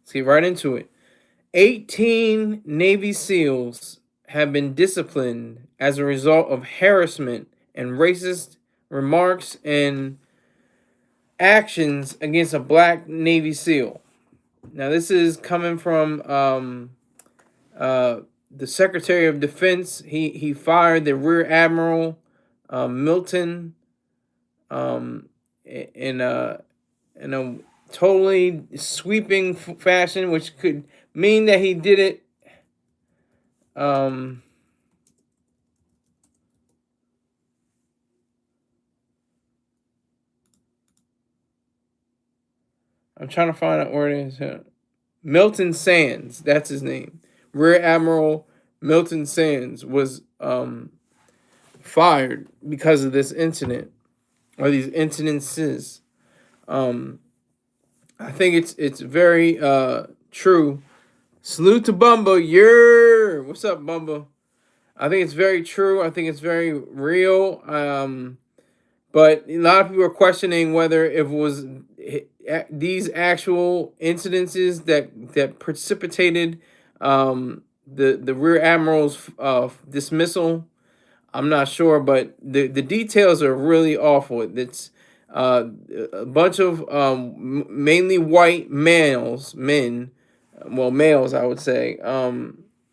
Let's get right into it. 18 Navy SEALs have been disciplined as a result of harassment and racist remarks and actions against a black Navy SEAL. Now, this is coming from the Secretary of Defense. He fired the Rear Admiral Milton in a totally sweeping fashion, which could mean that he did it I'm trying to find out where it is here. Milton Sands, that's his name. Rear Admiral Milton Sands was fired because of this incident or these incidences. I think it's very true. Salute to Bumba. Yeah, what's up, Bumba? I think it's very true. I think it's very real. But a lot of people are questioning whether it was these actual incidences that precipitated the Rear Admiral's dismissal. I'm not sure, but the details are really awful. It's a bunch of mainly white males, males, I would say.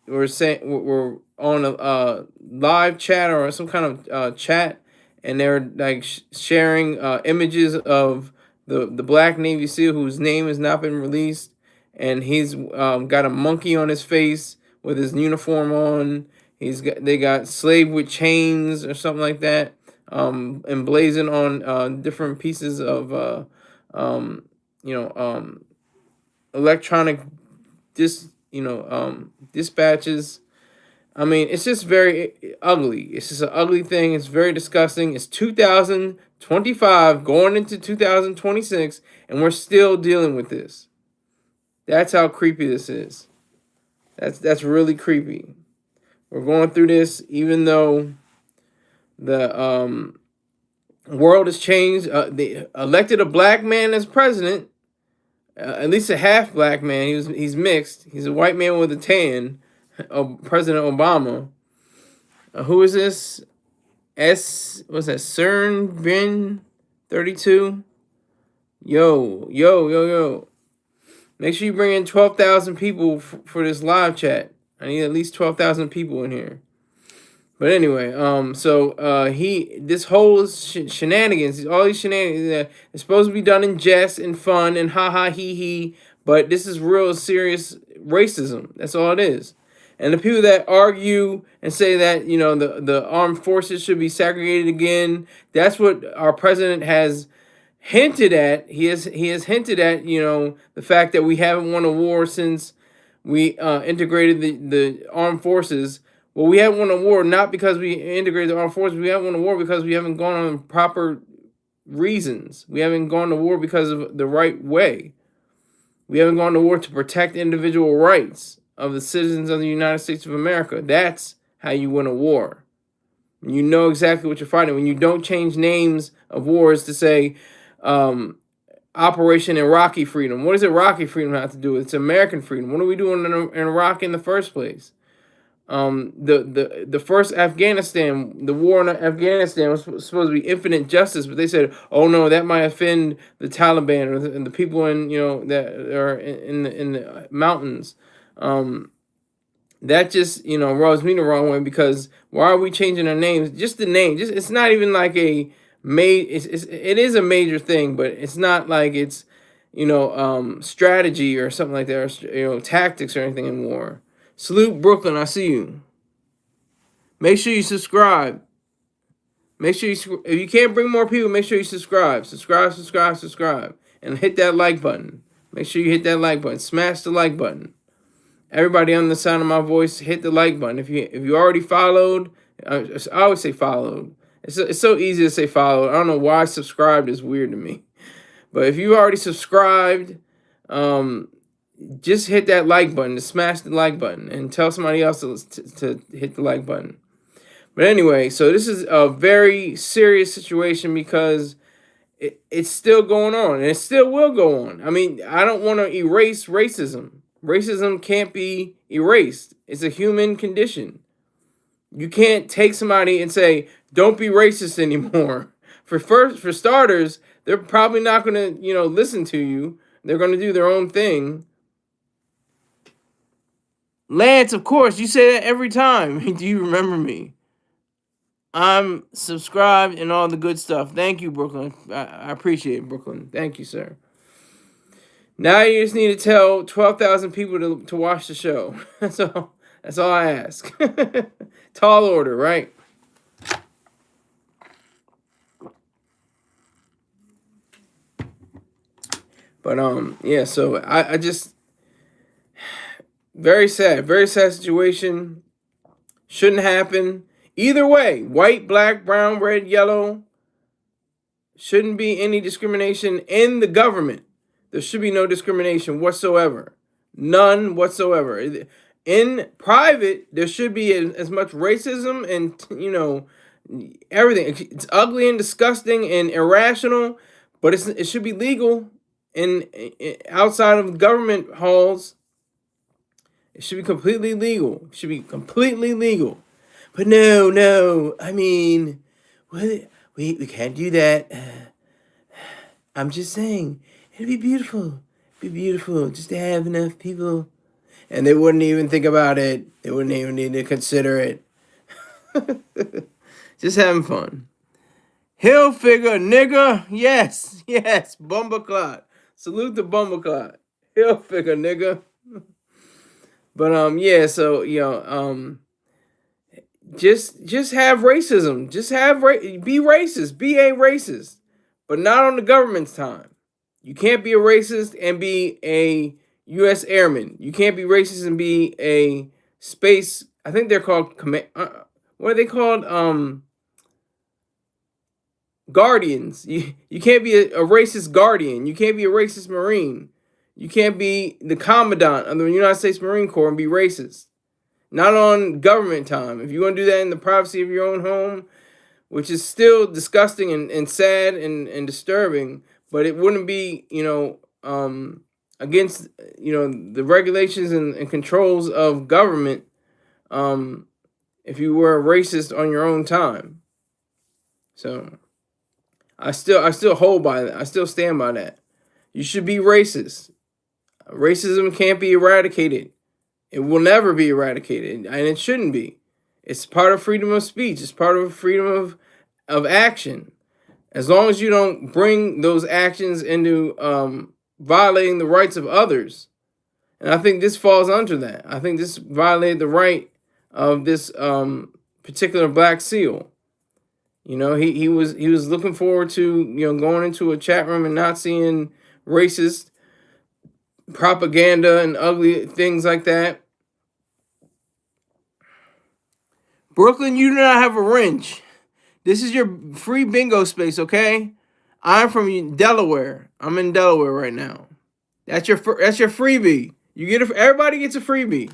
We're on a live chat or some kind of chat, and they're like sharing images of the Black Navy SEAL whose name has not been released, and he's got a monkey on his face with his uniform on. They got slave with chains or something like that, emblazoned on different pieces of electronic dispatches. I mean, it's just very ugly. It's just an ugly thing. It's very disgusting. It's 2025 going into 2026, and we're still dealing with this. That's how creepy this is. That's really creepy. We're going through this even though the world has changed. They elected a black man as president, at least a half black man. He's mixed. He's a white man with a tan. President Obama. Who is this? What's that? CERN Bin 32. Yo. Make sure you bring in 12,000 people for this live chat. I need at least 12,000 people in here. But anyway, this whole shenanigans, all these shenanigans, it's supposed to be done in jest and fun and ha ha he he, but this is real serious racism. That's all it is. And the people that argue and say that, the armed forces should be segregated again, that's what our president has hinted at. He has hinted at, the fact that we haven't won a war since we integrated the armed forces. Well, we haven't won a war not because we integrated the armed forces. We haven't won a war because we haven't gone on proper reasons. We haven't gone to war because of the right way. We haven't gone to war to protect individual rights of the citizens of the United States of America. That's how you win a war. You know exactly what you're fighting. When you don't change names of wars to say Operation Iraqi Freedom. What does Iraqi freedom have to do with it? It's American freedom. What are we doing in Iraq in the first place? The first Afghanistan, the war in Afghanistan was supposed to be infinite justice, but they said, oh no, that might offend the Taliban or the people in that are in the mountains. That just rubs me the wrong way, because why are we changing our names? Just the name, it's not even like it is a major thing, but it's not like it's strategy or something like that, or tactics or anything in war. Salute Brooklyn, I see you. Make sure you subscribe. Make sure if you can't bring more people, make sure you subscribe. Subscribe. And hit that like button. Make sure you hit that like button. Smash the like button. Everybody on the sound of my voice, hit the like button. If you already followed, I always say followed. It's so easy to say followed. I don't know why subscribed is weird to me. But if you already subscribed, just hit that like button, to smash the like button, and tell somebody else to hit the like button. But anyway, so this is a very serious situation, because it's still going on, and it still will go on. I mean, I don't want to erase racism. Racism can't be erased. It's a human condition. You can't take somebody and say, "Don't be racist anymore." For starters, they're probably not going to, listen to you. They're going to do their own thing. Lance, of course, you say that every time. Do you remember me? I'm subscribed and all the good stuff. Thank you, Brooklyn. I appreciate it, Brooklyn. Thank you, sir. Now you just need to tell 12,000 people to watch the show. That's all. That's all I ask. Tall order, right? But yeah. So I just very sad situation. Shouldn't happen. Either way, white, black, brown, red, yellow. Shouldn't be any discrimination in the government. There should be no discrimination whatsoever. None whatsoever. In private, there should be as much racism and, everything. It's ugly and disgusting and irrational, but it should be legal in outside of government halls. It should be completely legal. It should be completely legal. But no. I mean, we can't do that. I'm just saying, it'd be beautiful. It'd be beautiful just to have enough people. And they wouldn't even think about it. They wouldn't even need to consider it. Just having fun. Hill figure, nigga. Yes. Bumbleclot. Salute the Bumbleclot. Hill figure, nigga. But yeah, so just have racism. Just be racist. Be a racist, but not on the government's time. You can't be a racist and be a U.S. airman. You can't be racist and be a space. I think they're called what are they called? Guardians. You can't be a racist guardian. You can't be a racist Marine. You can't be the commandant of the United States Marine Corps and be racist. Not on government time. If you want to do that in the privacy of your own home, which is still disgusting and sad and disturbing, but it wouldn't be, against, the regulations and controls of government if you were a racist on your own time. So I still hold by that. I still stand by that. You should be racist. Racism can't be eradicated. It will never be eradicated, and it shouldn't be. It's part of freedom of speech. It's part of freedom of action. As long as you don't bring those actions into violating the rights of others. And I think this falls under that. I think this violated the right of this particular Black SEAL. He was looking forward to going into a chat room and not seeing racist propaganda and ugly things like that. Brooklyn, you do not have a wrench. This is your free bingo space, okay? I'm from Delaware. I'm in Delaware right now. That's your freebie. Everybody gets a freebie.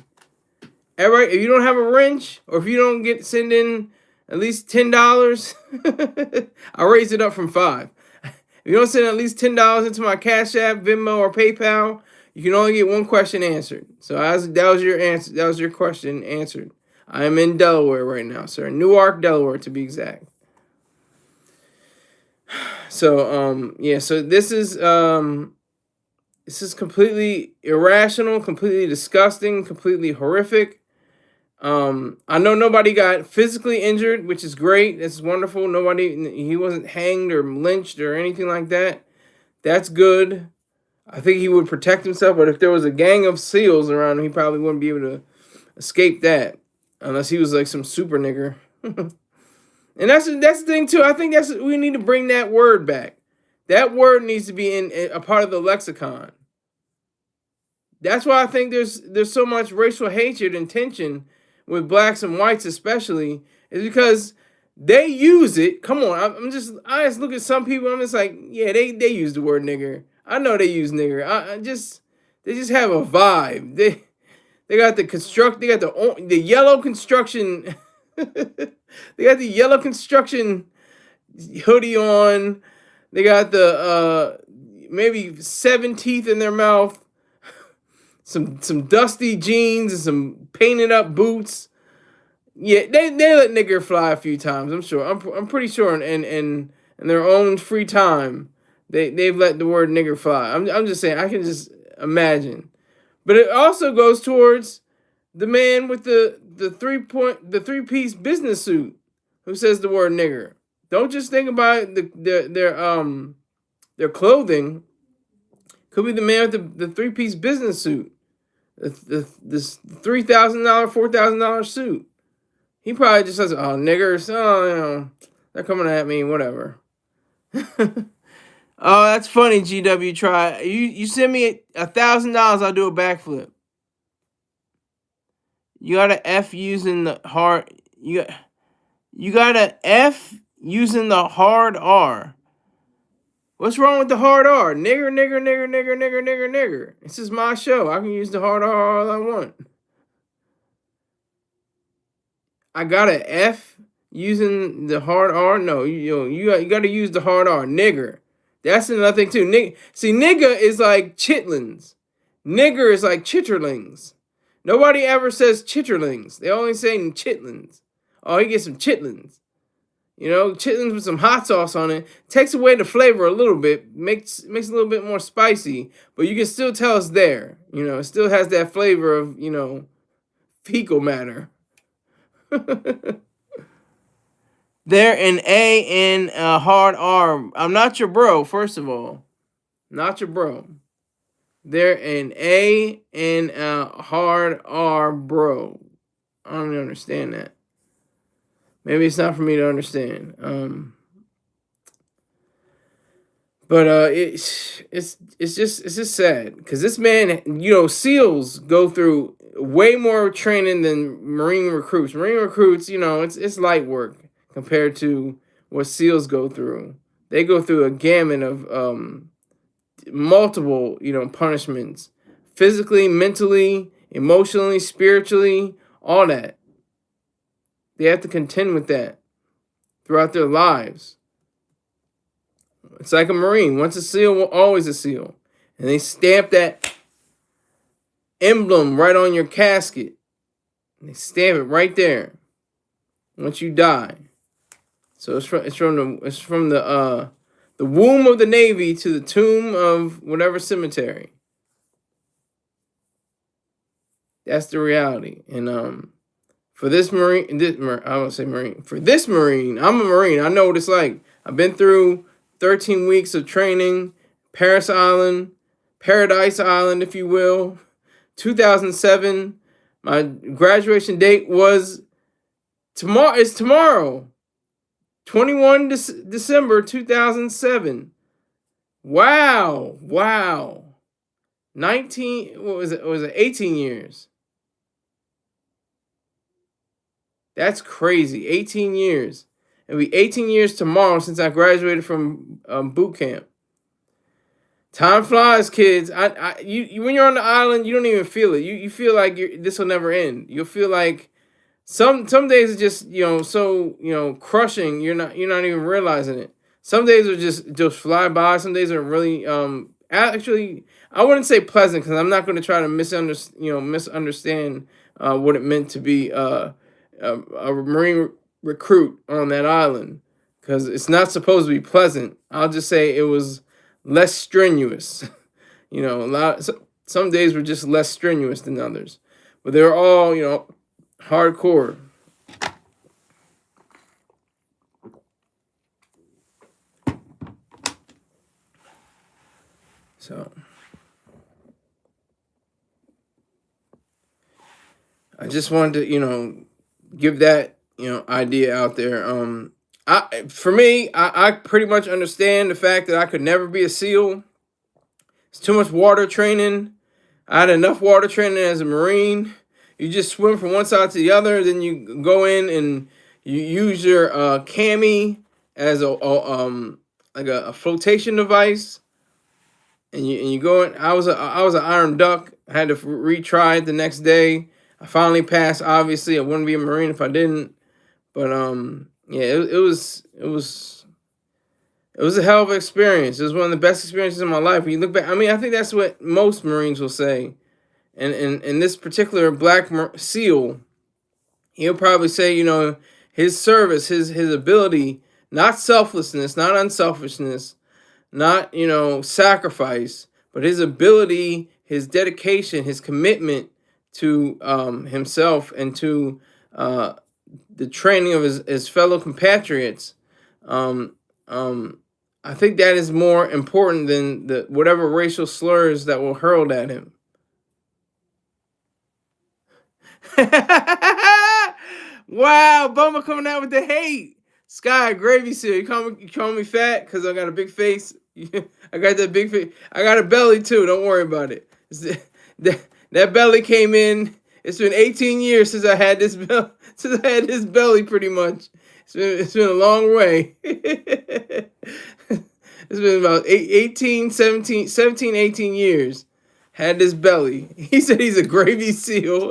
Everybody, if you don't have a wrench, or if you don't send in at least $10, I'll raise it up from $5. If you don't send at least $10 into my Cash App, Venmo, or PayPal, you can only get one question answered. So that was your answer. That was your question answered. I am in Delaware right now, sir. Newark, Delaware, to be exact. So yeah. So this is completely irrational, completely disgusting, completely horrific. I know nobody got physically injured, which is great. That's wonderful. He wasn't hanged or lynched or anything like that. That's good. I think he would protect himself, but if there was a gang of SEALs around him, he probably wouldn't be able to escape that, unless he was like some super nigger. And that's the thing too. I think we need to bring that word back. That word needs to be in a part of the lexicon. That's why I think there's so much racial hatred and tension with blacks and whites especially, is because they use it. Come on, I just look at some people. I'm just like, yeah, they use the word nigger. I know they use nigger. They just have a vibe. They got the yellow construction. They got the yellow construction hoodie on. They got the maybe 7 teeth in their mouth, some dusty jeans and some painted up boots. Yeah, they let nigger fly a few times. I'm sure. I'm pretty sure. In their own free time, they've let the word nigger fly. I'm just saying. I can just imagine. But it also goes towards the man with the 3-piece business suit who says the word nigger. Don't just think about their clothing. Could be the man with the 3-piece business suit, this $3,000, $4,000 suit. He probably just says, "Oh, niggers, they're coming at me, whatever." Oh, that's funny, GW. Try you send me $1,000, I'll do a backflip. You got to F using the hard. You got to F using the hard R. What's wrong with the hard R? Nigger, nigger, nigger, nigger, nigger, nigger, nigger. This is my show. I can use the hard R all I want. I got an F using the hard R. No, you got to use the hard R. Nigger. That's another thing too. See, nigga is like chitlins. Nigger is like chitterlings. Nobody ever says chitterlings. They only say chitlins. Oh, he gets some chitlins. Chitlins with some hot sauce on it. Takes away the flavor a little bit. Makes it a little bit more spicy. But you can still tell it's there. It still has that flavor of, fecal matter. They're an A and a hard R. I'm not your bro, first of all. Not your bro. They're an A and a hard R, bro. I don't even understand that. Maybe it's not for me to understand. But it's just sad because this man, SEALs go through way more training than Marine recruits. Marine recruits, it's light work compared to what SEALs go through. They go through a gamut of multiple, punishments, physically, mentally, emotionally, spiritually, all that. They have to contend with that throughout their lives. It's like a Marine. Once a SEAL, always a SEAL. And they stamp that emblem right on your casket. And they stamp it right there once you die. So it's from the womb of the Navy to the tomb of whatever cemetery. That's the reality. And for this Marine, I won't say Marine. For this Marine, I'm a Marine. I know what it's like. I've been through 13 weeks of training, Paradise Island, if you will. 2007. My graduation date was tomorrow. It's tomorrow. 21 December 2007. Wow. 19, what was it? Was it 18 years? That's crazy. 18 years. It'll be 18 years tomorrow since I graduated from boot camp. Time flies, kids. You when you're on the island, you don't even feel it. You feel like this will never end. You'll feel like some days are just so crushing. You're not even realizing it. Some days are just fly by. Some days are really actually I wouldn't say pleasant because I'm not going to try to misunderstand what it meant to be a Marine recruit on that island because it's not supposed to be pleasant. I'll just say it was less strenuous. Some days were just less strenuous than others, but they were all hardcore. So I just wanted to give that idea out there. For me, I pretty much understand the fact that I could never be a SEAL. It's too much water training. I had enough water training as a Marine. You just swim from one side to the other, then you go in and you use your cami as a flotation device, and you go in. I was an Iron Duck. I had to retry it the next day. I finally passed. Obviously, I wouldn't be a Marine if I didn't. But yeah, it was It was a hell of an experience. It was one of the best experiences in my life. When you look back, I mean, I think that's what most Marines will say. And in this particular Black SEAL, he'll probably say, his service, his ability, not selflessness, not unselfishness, not, sacrifice, but his ability, his dedication, his commitment to himself and to the training of his fellow compatriots. Um, I think that is more important than the whatever racial slurs that were hurled at him. Wow, Bummer coming out with the hate. Sky Gravy Seal, you call me fat because I got a big face. I got that big face. I got a belly too. Don't worry about it. That belly came in. It's been 18 years since I had this belly. Pretty much. It's been a long way. It's been about 17, 18 years. Had this belly. He said he's a Gravy Seal.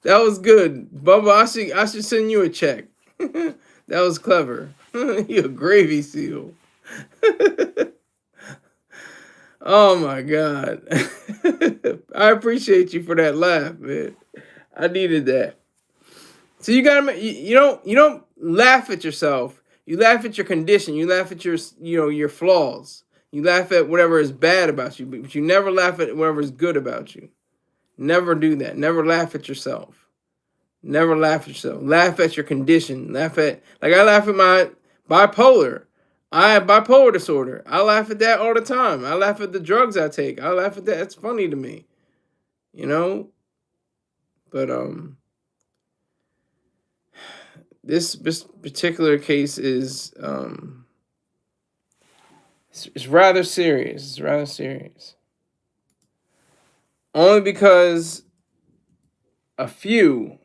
That was good. Bubba, I should send you a check. That was clever. You're a Gravy Seal. Oh my God. I appreciate you for that laugh, man. I needed that. So you don't laugh at yourself. You laugh at your condition. You laugh at your flaws. You laugh at whatever is bad about you, but you never laugh at whatever is good about you. Never do that. Never laugh at yourself. Never laugh at yourself. Laugh at your condition. I laugh at my bipolar. I have bipolar disorder. I laugh at that all the time. I laugh at the drugs I take. I laugh at that. It's funny to me. But this particular case is it's rather serious. It's rather serious. Only because a few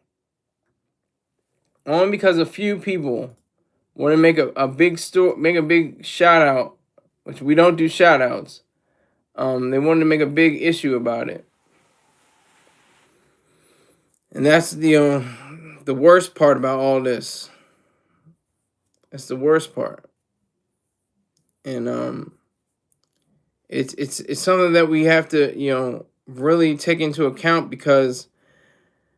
people want to make a big shout out, which we don't do shout outs. They wanted to make a big issue about it. And that's the worst part about all this. That's the worst part. And it's something that we have to, really take into account because,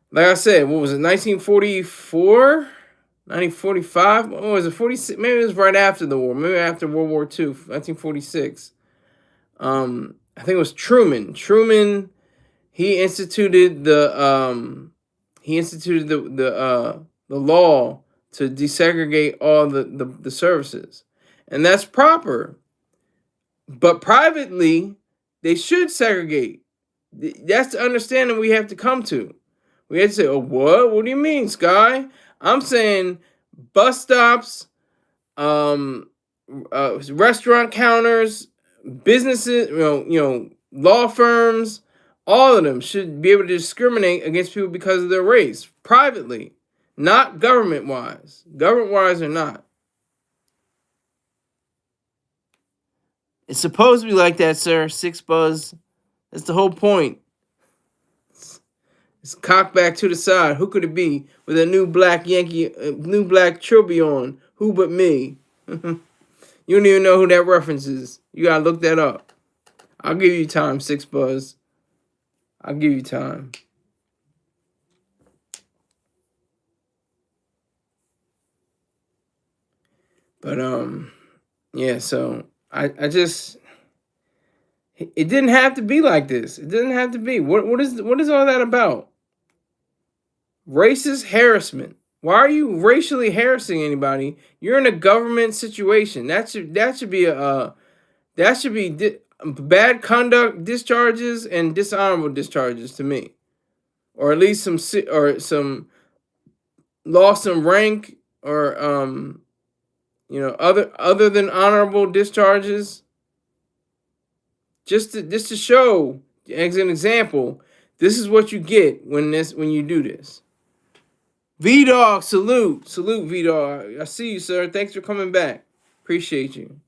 like I said, what was it, 1944? 1945? What was it, 46? Maybe it was right after the war. Maybe after World War II, 1946. I think it was Truman. Truman, he instituted the law to desegregate all the services. And that's proper. But privately, they should segregate. That's the understanding we have to come to. We have to say, oh, what? What do you mean, Sky? I'm saying bus stops, restaurant counters, businesses, law firms, all of them should be able to discriminate against people because of their race, privately, not government-wise. Government-wise or not. It's supposed to be like that, sir. Six Buzz. That's the whole point. It's cocked back to the side. Who could it be with a new black new black trilby on? Who but me? You don't even know who that reference is. You gotta look that up. I'll give you time, Six Buzz. I'll give you time. But yeah. So I just. It didn't have to be like this. It didn't have to be. What is all that about? Racist harassment. Why are you racially harassing anybody? You're in a government situation. That should be bad conduct discharges and dishonorable discharges to me, or at least some loss in rank, or other than honorable discharges. Just to show, as an example, this is what you get when you do this. V-Dog, salute V-Dog. I see you, sir. Thanks for coming back. Appreciate you.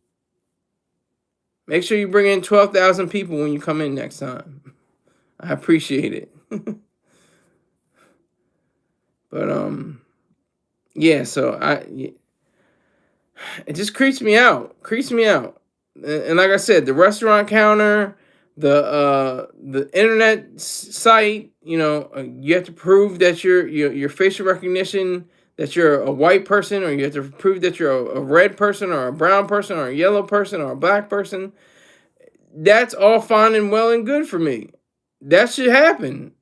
Make sure you bring in 12,000 people when you come in next time. I appreciate it. But yeah. So It just creeps me out. Creeps me out. And like I said, the restaurant counter, the internet site. You have to prove that your facial recognition, that you're a white person, or you have to prove that you're a red person, or a brown person, or a yellow person, or a black person. That's all fine and well and good for me. That should happen.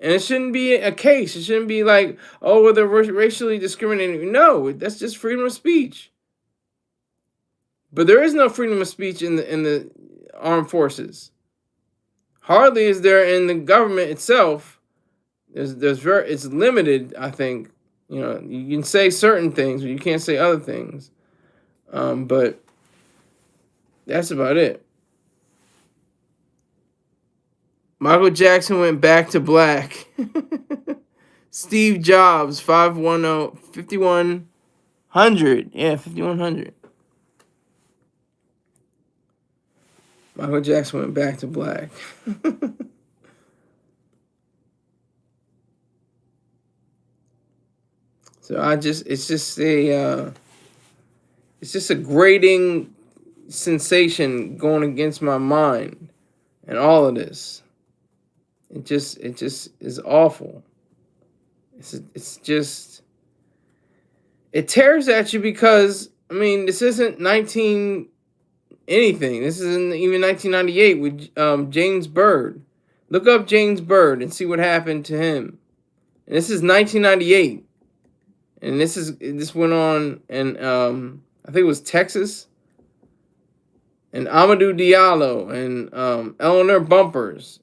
And it shouldn't be a case. It shouldn't be like, oh, well, they're racially discriminating. No, that's just freedom of speech. But there is no freedom of speech in the armed forces. Hardly is there in the government itself. It's limited. I think you can say certain things, but you can't say other things. But that's about it. Michael Jackson went back to black. Steve Jobs, 5100. Yeah, 5100. Michael Jackson went back to black. So it's just a grating sensation going against my mind, and all of this. It just is awful. It's just, it tears at you because this isn't 19 anything. This isn't even 1998 with James Byrd. Look up James Byrd and see what happened to him. And this is 1998, and this went on in I think it was Texas, and Amadou Diallo and Eleanor Bumpers,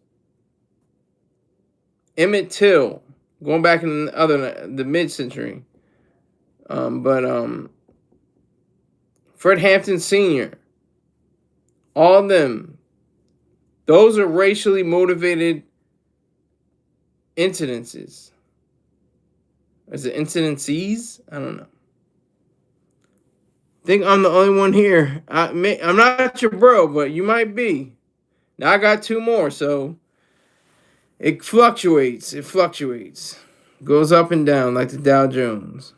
Emmett Till, going back in the mid-century. But Fred Hampton Sr., all of them, those are racially motivated incidences. Is it incidences? I don't know. I think I'm the only one here. I'm not your bro, but you might be. Now I got two more, so it fluctuates. Goes up and down like the Dow Jones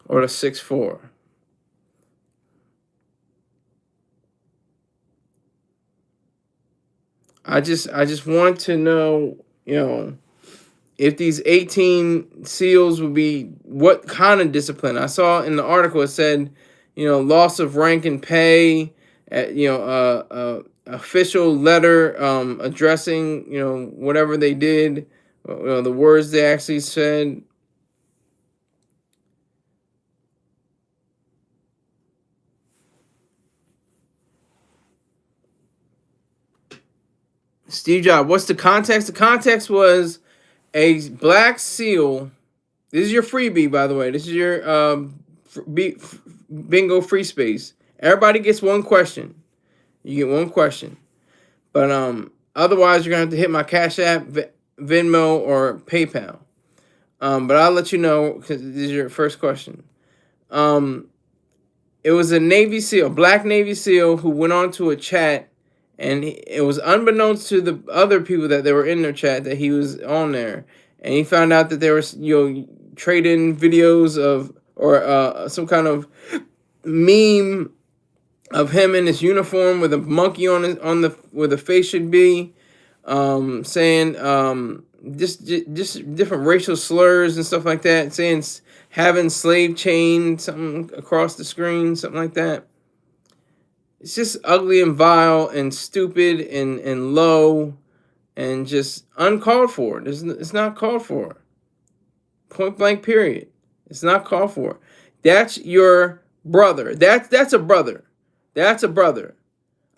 or the 6-4. I just want to know, if these 18 SEALs would be, what kind of discipline. I saw in the article it said, loss of rank and pay, official letter addressing, whatever they did, the words they actually said. Steve Jobs, what's the context? The context was a black SEAL. This is your freebie, by the way. This is your bingo free space. Everybody gets one question. You get one question. But otherwise, you're going to have to hit my Cash App, Venmo, or PayPal. But I'll let you know because this is your first question. It was a Navy SEAL, black Navy SEAL, who went on to a chat, and it was unbeknownst to the other people that they were in their chat that he was on there. And he found out that there was, trade-in videos of, or some kind of meme of him in his uniform with a monkey on where the face should be, saying just different racial slurs and stuff like that, saying having slave chain something across the screen, something like that. It's just ugly and vile and stupid and low and just uncalled for. It's not called for. Point blank period. It's not called for. That's your brother. That's a brother. That's a brother.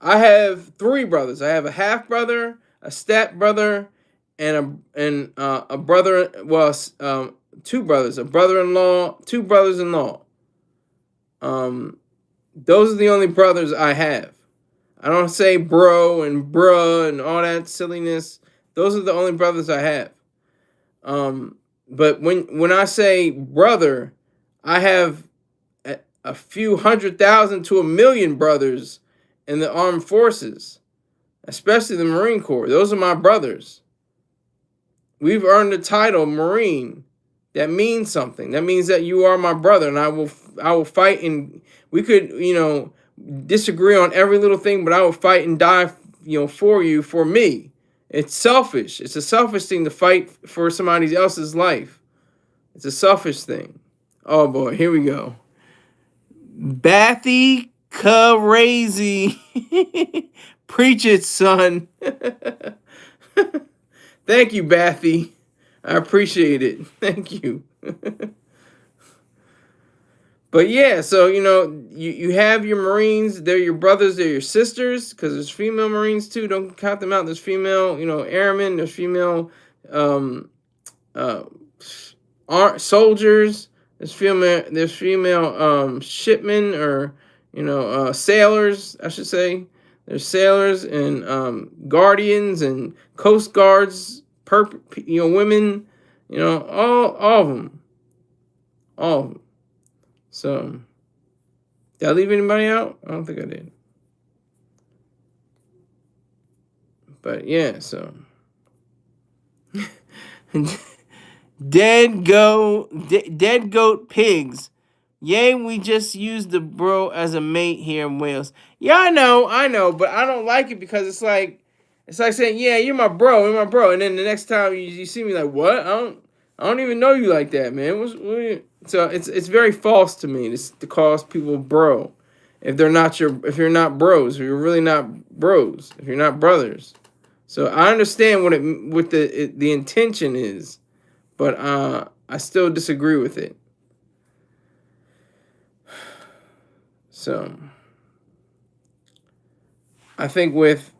I have 3 brothers. I have a half brother, a step brother, and a brother. Well, 2 brothers, a brother-in-law, 2 brothers-in-law. Those are the only brothers I have. I don't say bro and bruh and all that silliness. Those are the only brothers I have. But when I say brother, I have a few 100,000 to 1 million brothers in the armed forces, especially the Marine Corps. Those are my brothers. We've earned the title Marine. That means something. That means that you are my brother, and I will fight we could, disagree on every little thing, but I would fight and die, for you, for me. It's selfish. It's a selfish thing to fight for somebody else's life. It's a selfish thing. Oh boy, here we go. Bathy crazy. Preach it, son. Thank you, Bathy. I appreciate it. Thank you. But yeah, so you have your Marines. They're your brothers. They're your sisters, because there's female Marines too. Don't count them out. There's female, airmen. There's female, soldiers. There's female. There's female shipmen, or sailors, I should say. There's sailors and guardians and coast guards. Women. All of them. All of them. So, did I leave anybody out? I don't think I did. But yeah, so dead goat pigs. Yay, we just used the bro as a mate here in Wales. Yeah, I know, but I don't like it because it's like saying, yeah, you're my bro, and then the next time you see me, like, what? I don't even know you like that, man. So it's very false to me to call people bro if you're not bros, if you're really not bros, if you're not brothers. So I understand what the intention is, but I still disagree with it. So I think with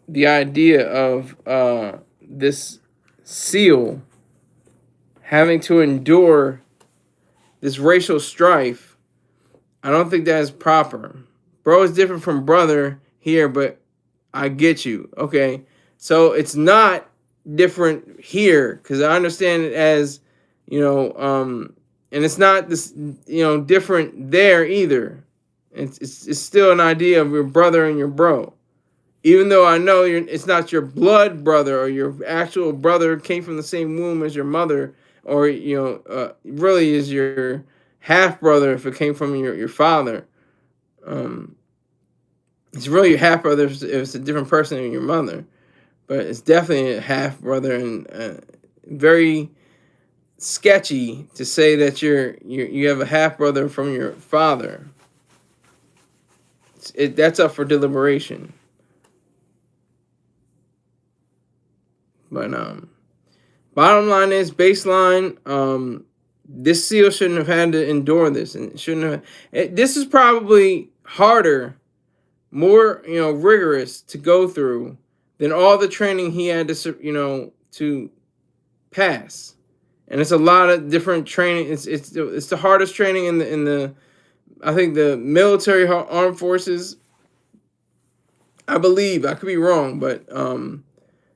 the idea of this SEAL having to endure this racial strife, I don't think that is proper. Bro is different from brother here, but I get you. Okay, so it's not different here, because I understand it as, and it's not this, different there either. It's still an idea of your brother and your bro. Even though I know it's not your blood brother or your actual brother came from the same womb as your mother, or really is your half brother if it came from your father. It's really your half brother if it's a different person than your mother, but it's definitely a half brother, and very sketchy to say that you have a half brother from your father. That's up for deliberation. But bottom line is, baseline, this SEAL shouldn't have had to endure this, and this is probably harder, more rigorous to go through than all the training he had to pass. And it's a lot of different training. It's the hardest training in the I think the military armed forces. I believe, I could be wrong, but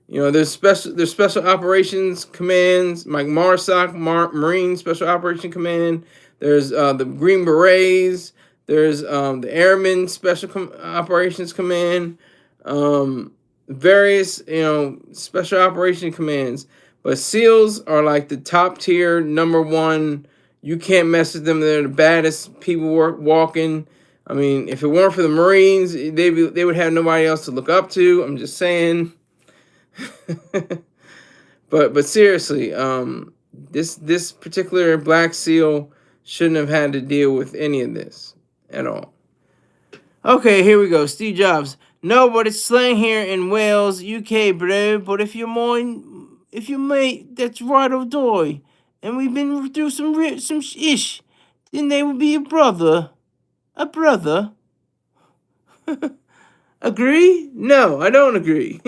there's special operations commands, like MARSOC, Marine Special Operation Command. There's the Green Berets. There's the Airmen Special Operations Command. Various special operation commands. But SEALs are like the top tier, number one. You can't mess with them. They're the baddest people walking. I mean, if it weren't for the Marines, they would have nobody else to look up to. I'm just saying. but seriously, this particular Black SEAL shouldn't have had to deal with any of this at all. Okay, here we go. Steve Jobs. No, but it's slang here in Wales, UK, bro. But if you mate, that's right or die, and we've been through some ish, then they would be a brother. A brother. Agree? No, I don't agree.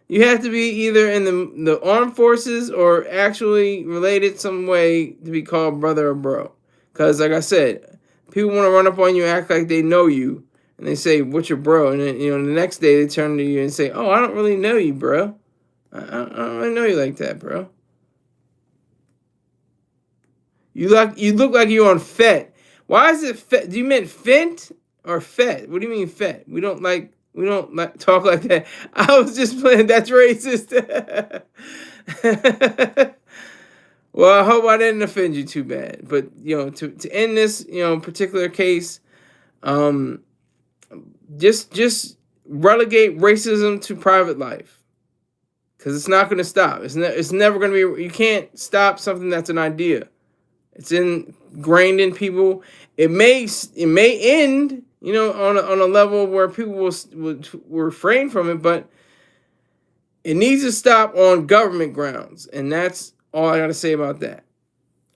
You have to be either in the armed forces or actually related some way to be called brother or bro. Because, like I said, people want to run up on you, act like they know you, and they say, "What's your bro?" And then, the next day they turn to you and say, "Oh, I don't really know you, bro. I don't really know you like that, bro. You look like you're on FET. Why is it FET? Do you mean FENT or FET? What do you mean FET? We don't like We don't talk like that. I was just playing. That's racist. Well, I hope I didn't offend you too bad. But to end this particular case, um, just relegate racism to private life, because it's not going to stop. It's never going to be. You can't stop something that's an idea. It's ingrained in people. It may end, on a level where people will refrain from it, but it needs to stop on government grounds, and that's all I got to say about that.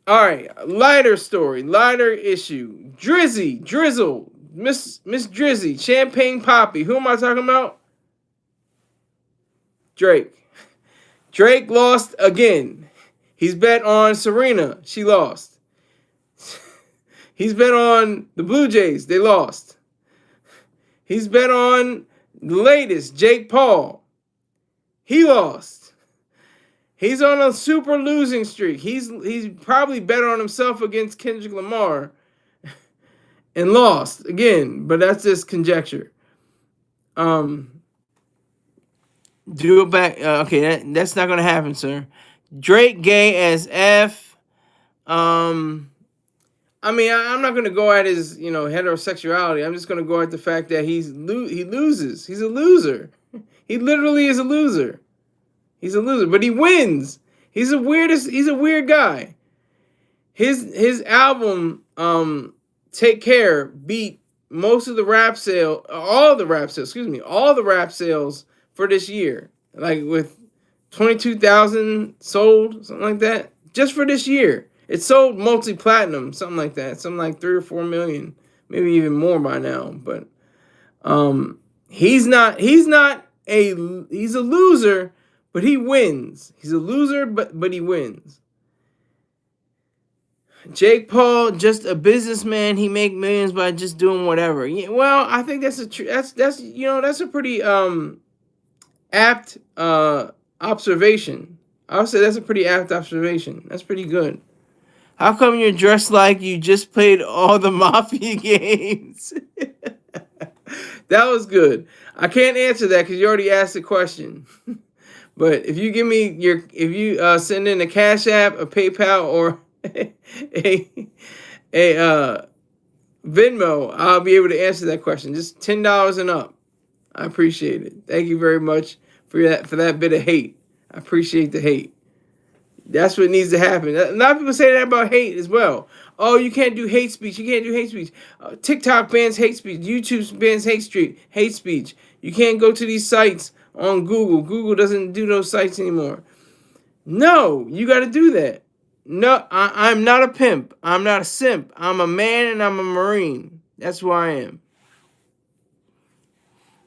All right, lighter story, lighter issue. Drizzle, Miss Drizzy, Champagne Poppy. Who am I talking about? Drake. Drake lost again. He's bet on Serena. She lost. He's bet on the Blue Jays. They lost. He's bet on the latest, Jake Paul. He lost. He's on a super losing streak. He's probably bet on himself against Kendrick Lamar and lost again, but that's just conjecture. Do it back. Okay, that's not gonna happen, sir. Drake gay as F. I mean, I'm not gonna go at his heterosexuality. I'm just gonna go at the fact that he loses. He's a loser. He literally is a loser. He's a loser, but he wins. He's a weird guy. His album, Take Care, beat all the rap sales for this year. Like with 22,000 sold, something like that. Just for this year. It sold multi-platinum, something like that. Something like 3 or 4 million, maybe even more by now. But he's a loser, but he wins. He's a loser, but he wins. Jake Paul, just a businessman. He make millions by just doing whatever. Yeah, well, I think that's a pretty apt observation. I would say that's a pretty apt observation. That's pretty good. How come you're dressed like you just played all the Mafia games? That was good. I can't answer that because you already asked the question. But if you give me if you send in a Cash App, a PayPal, or a Venmo, I'll be able to answer that question. Just $10 and up. I appreciate it. Thank you very much for that bit of hate. I appreciate the hate. That's what needs to happen. A lot of people say that about hate as well. Oh, you can't do hate speech. You can't do hate speech. TikTok bans hate speech. YouTube bans hate speech. You can't go to these sites on Google. Google doesn't do those sites anymore. No, you got to do that. No, I'm not a pimp. I'm not a simp. I'm a man and I'm a Marine. That's who I am.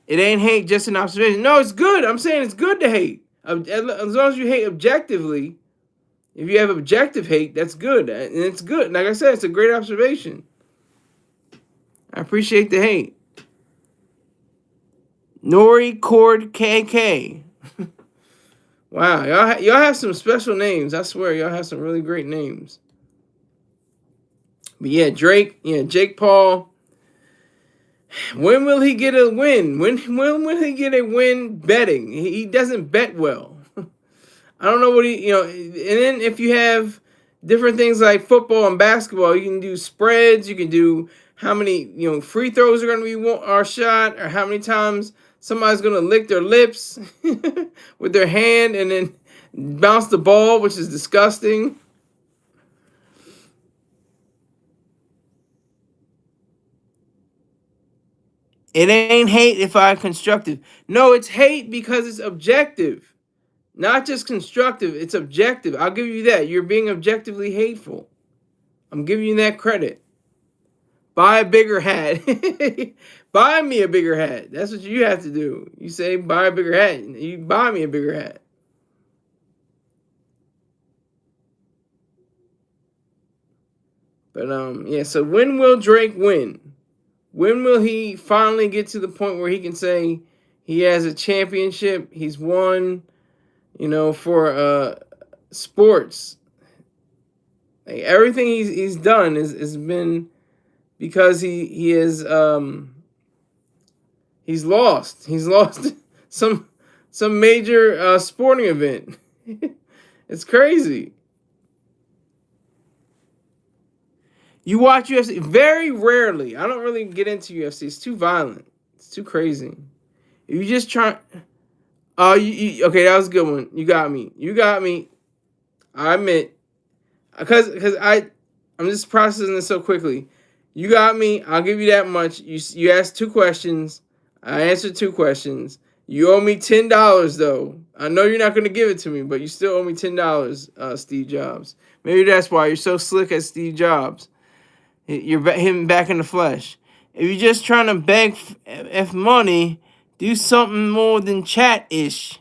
It ain't hate, just an observation. No, it's good. I'm saying it's good to hate. As long as you hate objectively. If you have objective hate, that's good. And it's good. Like I said, it's a great observation. I appreciate the hate. Nori Cord KK. Wow, y'all have some special names. I swear, y'all have some really great names. But yeah, Jake Paul. When will he get a win? When will he get a win betting? He doesn't bet well. I don't know what and then if you have different things like football and basketball, you can do spreads, you can do how many, free throws are going to be shot, or how many times somebody's going to lick their lips with their hand and then bounce the ball, which is disgusting. It ain't hate if I'm constructive. No, it's hate because it's objective. Not just constructive, it's objective. I'll give you that. You're being objectively hateful. I'm giving you that credit. Buy a bigger hat. Buy me a bigger hat. That's what you have to do. You say buy a bigger hat. You buy me a bigger hat. But yeah, so when will Drake win? When will he finally get to the point where he can say he has a championship, he's won, for sports? Like, everything he's done has been because he has He's lost. He's lost some major sporting event. It's crazy. You watch UFC very rarely. I don't really get into UFC. It's too violent. It's too crazy. If you just try. Oh, okay. That was a good one. You got me. You got me. I admit, because I'm just processing this so quickly. You got me. I'll give you that much. You asked 2 questions. I answered 2 questions. You owe me $10 though. I know you're not going to give it to me, but you still owe me $10, Steve Jobs. Maybe that's why you're so slick at Steve Jobs. You're him back in the flesh. If you're just trying to beg F money, do something more than chat-ish.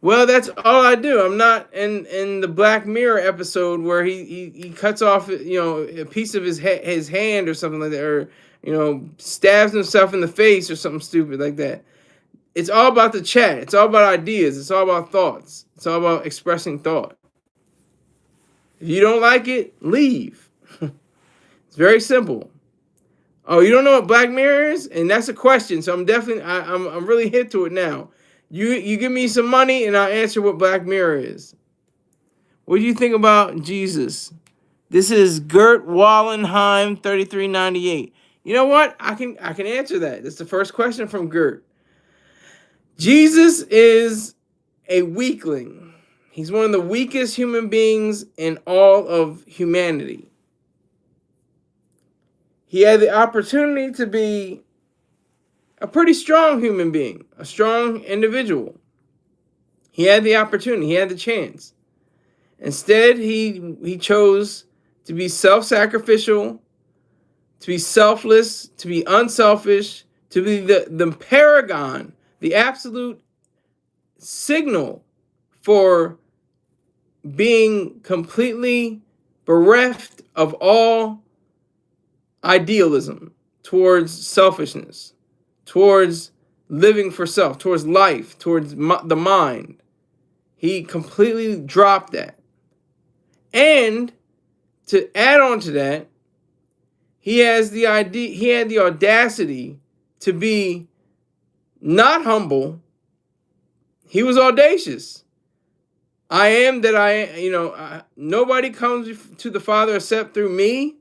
Well, that's all I do. I'm not in the Black Mirror episode where he cuts off, a piece of his hand or something like that, or stabs himself in the face or something stupid like that. It's all about the chat. It's all about ideas. It's all about thoughts. It's all about expressing thought. If you don't like it, leave. It's very simple. Oh, you don't know what Black Mirror is? And that's a question. So I'm definitely I'm really hip to it now. You give me some money and I'll answer what Black Mirror is. What do you think about Jesus? This is Gert Wallenheim 3398. You know what? I can answer that. That's the first question from Gert. Jesus is a weakling. He's one of the weakest human beings in all of humanity. He had the opportunity to be a pretty strong human being, a strong individual. He had the opportunity, he had the chance. Instead, he chose to be self-sacrificial, to be selfless, to be unselfish, to be the paragon, the absolute signal for being completely bereft of all idealism towards selfishness, towards living for self, towards life, towards the mind. He completely dropped that. And to add on to that, he had the audacity to be not humble. He was audacious. I am that I am, nobody comes to the Father except through me.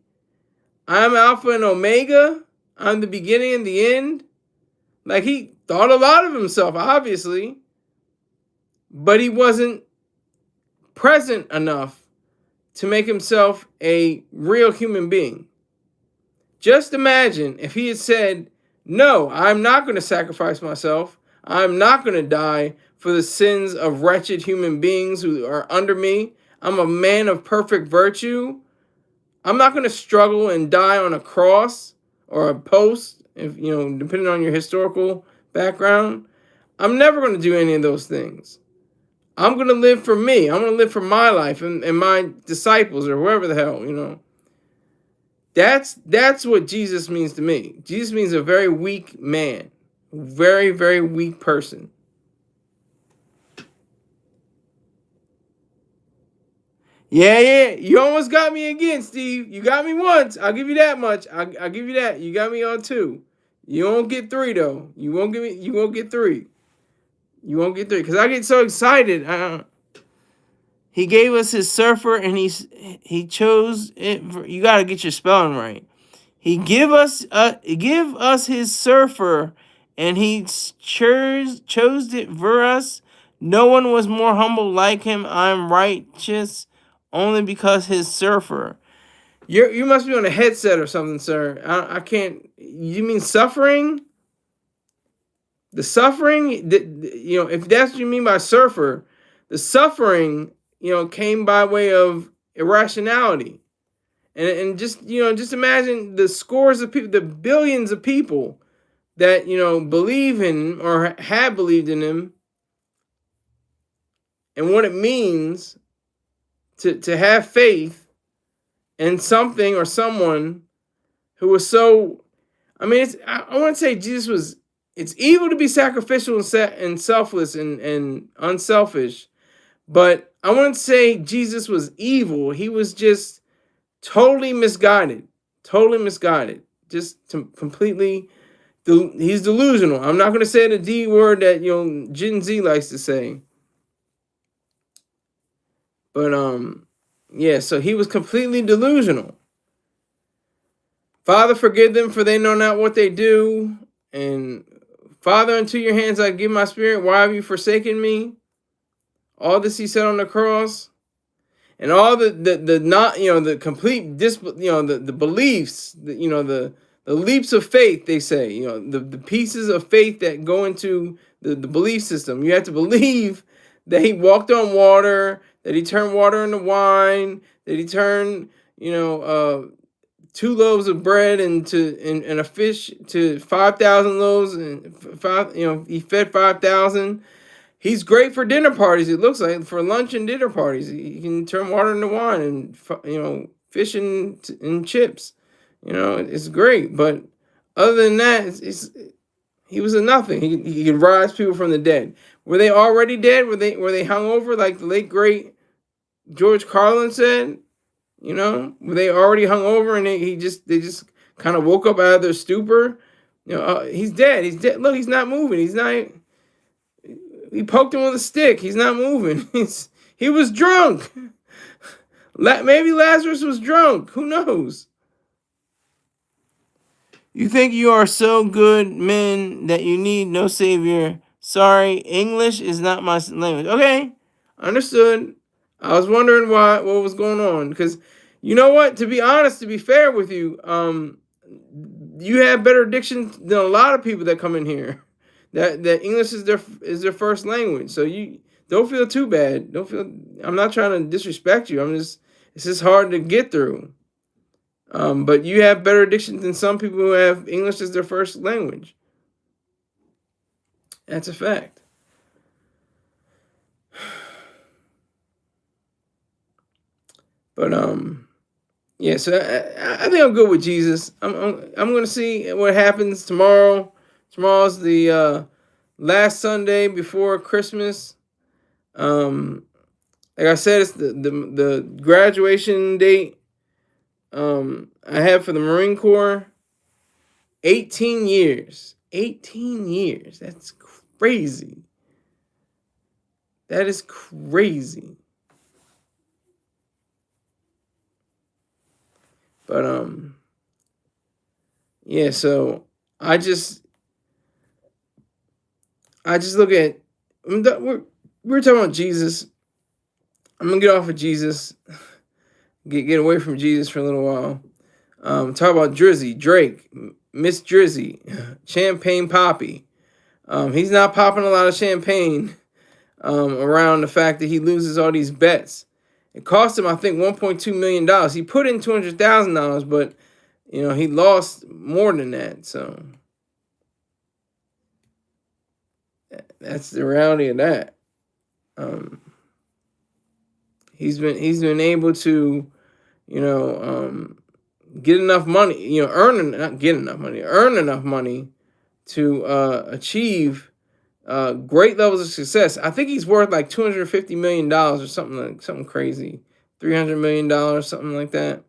I'm Alpha and Omega. I'm the beginning and the end. Like, he thought a lot of himself, obviously, but he wasn't present enough to make himself a real human being. Just imagine if he had said, no, I'm not going to sacrifice myself. I'm not going to die for the sins of wretched human beings who are under me. I'm a man of perfect virtue. I'm not going to struggle and die on a cross or a post, if depending on your historical background. I'm never going to do any of those things. I'm going to live for me. I'm going to live for my life and my disciples or whoever the hell, That's what Jesus means to me. Jesus means a very weak man. Very, very weak person. Yeah. You almost got me again, Steve. You got me once. I'll give you that much. I'll give you that. You got me on 2. You won't get 3 though. You won't get 3. You won't get 3 because I get so excited. He gave us his surfer and he chose it. You got to get your spelling right. He give us his surfer and he chose it for us. No one was more humble like him. I'm righteous only because his surfer. You must be on a headset or something, sir. I can't. You mean suffering? The suffering, if that's what you mean by surfer, the suffering, came by way of irrationality. And just imagine the scores of people, the billions of people that, believe in or have believed in him, and what it means to have faith in something or someone who was so, I want to say Jesus was, it's evil to be sacrificial and selfless and unselfish, but I wouldn't say Jesus was evil. He was just totally misguided, just completely he's delusional. I'm not going to say the D word that Gen Z likes to say. But yeah, so he was completely delusional. Father, forgive them, for they know not what they do. And Father, into your hands I give my spirit. Why have you forsaken me? All this he said on the cross. And all the not, the complete the beliefs, the leaps of faith, they say, the pieces of faith that go into the belief system. You have to believe that he walked on water, that he turned water into wine, that he turned 2 loaves of bread and a fish to 5,000 loaves, and he fed 5,000. He's great for dinner parties. It looks like for lunch and dinner parties, he can turn water into wine and fish and chips. It's great. But other than that, he was a nothing. He could rise people from the dead. Were they already dead? Were they hung over like the late great George Carlin said? Were they already hung over and they just kind of woke up out of their stupor? He's dead. He's dead. Look, he's not moving. He's not. He poked him with a stick. He's not moving. He was drunk. Maybe Lazarus was drunk. Who knows? You think you are so good, men, that you need no savior. Sorry, English is not my language. Okay, understood. I was wondering what was going on. Because you know what? To be honest, to be fair with you, you have better diction than a lot of people that come in here. That English is their first language, so you don't feel too bad. Don't feel. I'm not trying to disrespect you. It's just hard to get through. But you have better diction than some people who have English as their first language. That's a fact. But yeah. So I think I'm good with Jesus. I'm gonna see what happens tomorrow. Tomorrow's the last Sunday before Christmas. Like I said, it's the graduation date I have for the Marine Corps. 18 years. 18 years. That's crazy. That is crazy. But yeah, so I just look at we're talking about Jesus. I'm gonna get off of Jesus, get away from Jesus for a little while. Talk about Drizzy, Drake, Miss Drizzy, Champagne Poppy. He's not popping a lot of champagne around the fact that he loses all these bets. It cost him, I think, $1.2 million. He put in $200,000, but he lost more than that. So that's the reality of that. He's been able to, get enough money, earn enough money to achieve great levels of success. I think he's worth like $250 million or something crazy, $300 million, something like that.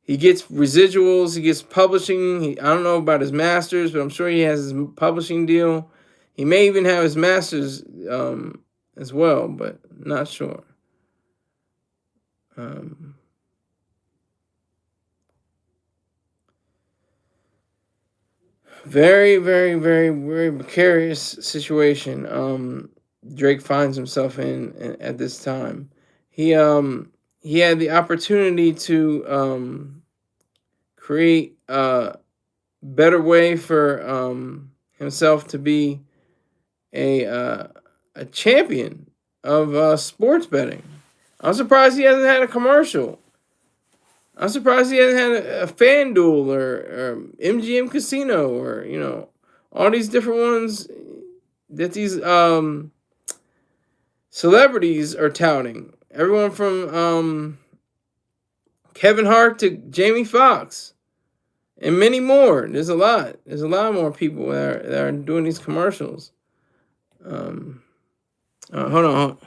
He gets residuals. He gets publishing. I don't know about his masters, but I'm sure he has his publishing deal. He may even have his masters as well, but not sure. Very, very, very, very precarious situation Drake finds himself in at this time. He had the opportunity to create a better way for himself to be a champion of sports betting. I'm surprised he hasn't had a commercial. I'm surprised he hasn't had a FanDuel or MGM Casino or all these different ones that these celebrities are touting. Everyone from Kevin Hart to Jamie Foxx and many more. There's a lot. There's a lot more people that are doing these commercials. Hold on.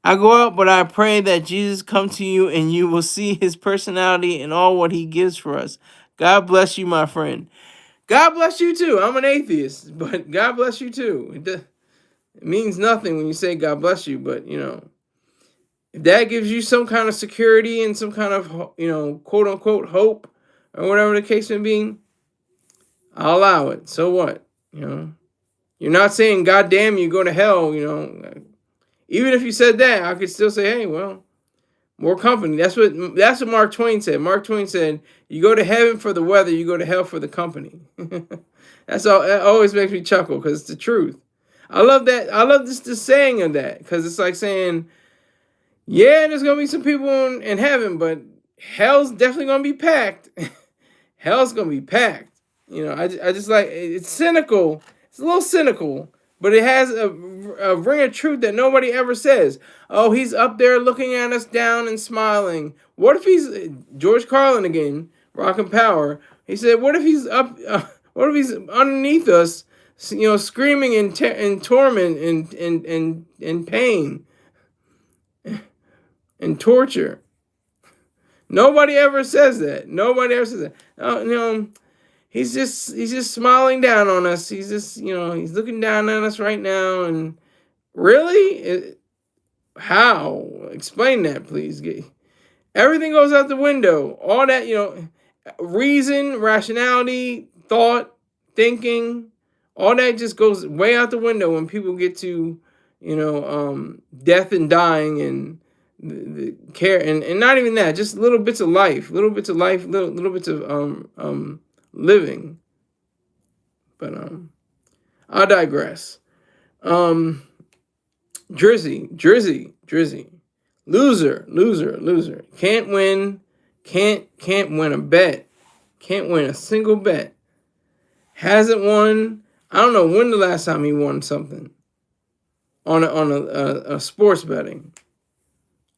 I go out, but I pray that Jesus come to you and you will see his personality and all what he gives for us. God bless you, my friend. God bless you too. I'm an atheist, but God bless you too. It means nothing when you say God bless you, but if that gives you some kind of security and some kind of quote unquote hope or whatever the case may be, I'll allow it. So what? You're not saying God damn you, go to hell. Even if you said that, I could still say, hey, well, more company. That's what Mark Twain said. Mark Twain said, "You go to heaven for the weather, you go to hell for the company." That's all. It always makes me chuckle because it's the truth. I love that. I love the saying of that because it's like saying, "Yeah, there's gonna be some people in heaven, but hell's definitely gonna be packed. Hell's gonna be packed." I just like it's cynical. It's a little cynical, but it has a ring of truth that nobody ever says. Oh, he's up there looking at us down and smiling. What if he's George Carlin again, rocking power? He said, "What if he's up? What if he's underneath us, screaming in torment and pain and torture?" Nobody ever says that. Nobody ever says that. He's just smiling down on us. He's just he's looking down at us right now. And really, how? Explain that, please. Everything goes out the window. All that reason, rationality, thought, thinking, all that just goes way out the window when people get to death and dying and the care and not even that, just little bits of life, little bits of living. But I digress. Drizzy, loser. Can't win a bet. Can't win a single bet. Hasn't won. I don't know when the last time he won something on a sports betting.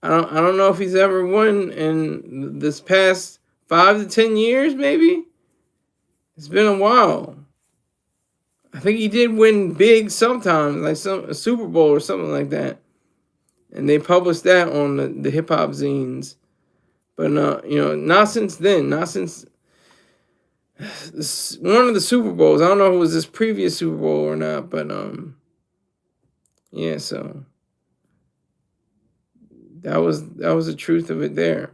I don't know if he's ever won in this past 5 to 10 years, maybe. It's been a while. I think he did win big sometimes, like a Super Bowl or something like that. And they published that on the hip hop zines. But not since then. Not since one of the Super Bowls. I don't know if it was this previous Super Bowl or not, but yeah, so that was the truth of it there.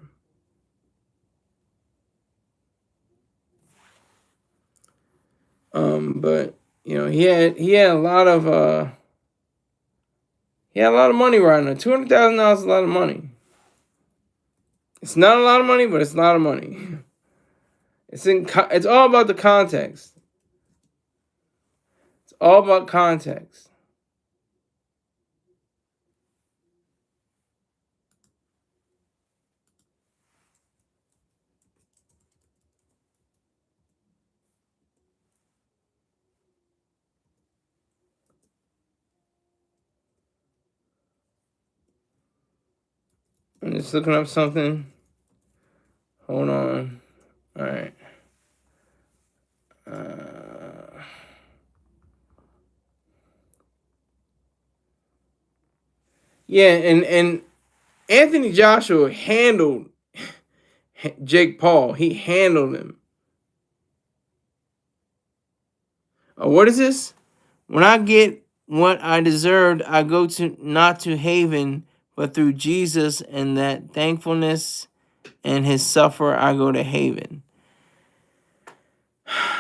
But he had a lot of money right now. $200,000 is a lot of money. It's not a lot of money, but it's a lot of money. It's all about the context. It's all about context. I'm just looking up something. Hold on. All right. Yeah, and Anthony Joshua handled Jake Paul. He handled him. What is this? When I get what I deserved, I go not to haven, but through Jesus and that thankfulness and his suffer, I go to haven.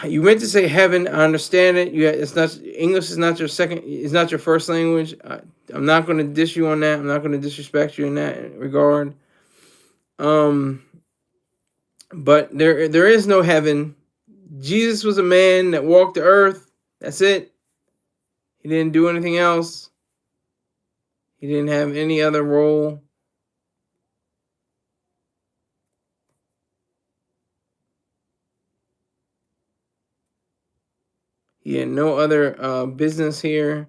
You meant to say heaven. I understand it. It's not English. Is not your second. It's not your first language. I'm not going to diss you on that. I'm not going to disrespect you in that regard. But there is no heaven. Jesus was a man that walked the earth. That's it. He didn't do anything else. He didn't have any other role. He had no other business here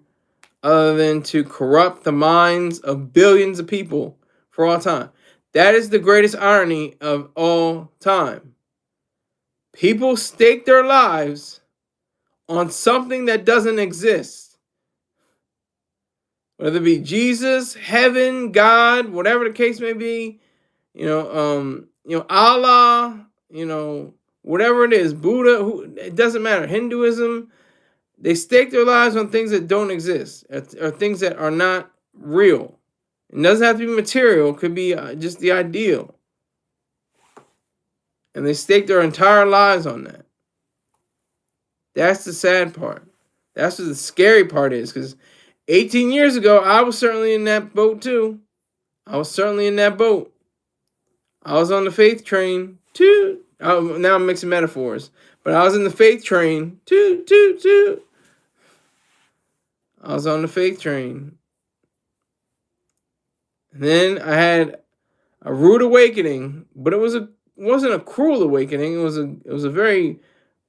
other than to corrupt the minds of billions of people for all time. That is the greatest irony of all time. People stake their lives on something that doesn't exist. Whether it be Jesus, heaven, God, whatever the case may be, Allah, whatever it is, Buddha, it doesn't matter, Hinduism, they stake their lives on things that don't exist, or things that are not real. It doesn't have to be material, it could be just the ideal. And they stake their entire lives on that. That's the sad part. That's what the scary part is, because 18 years ago, I was certainly in that boat too. I was certainly in that boat. I was on the faith train too. Now I'm mixing metaphors, but I was in the faith train too. I was on the faith train. And then I had a rude awakening, but it wasn't a cruel awakening. It was a very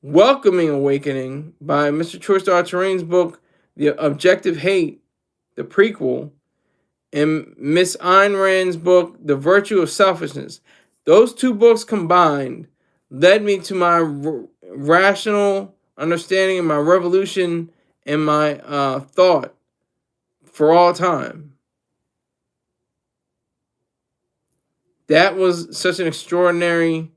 welcoming awakening by Mr. Troy Star Terrain's book, The Objective Hate, the prequel, and Miss Ayn Rand's book, The Virtue of Selfishness. Those two books combined led me to my rational understanding and my revolution and my thought for all time. That was such an extraordinary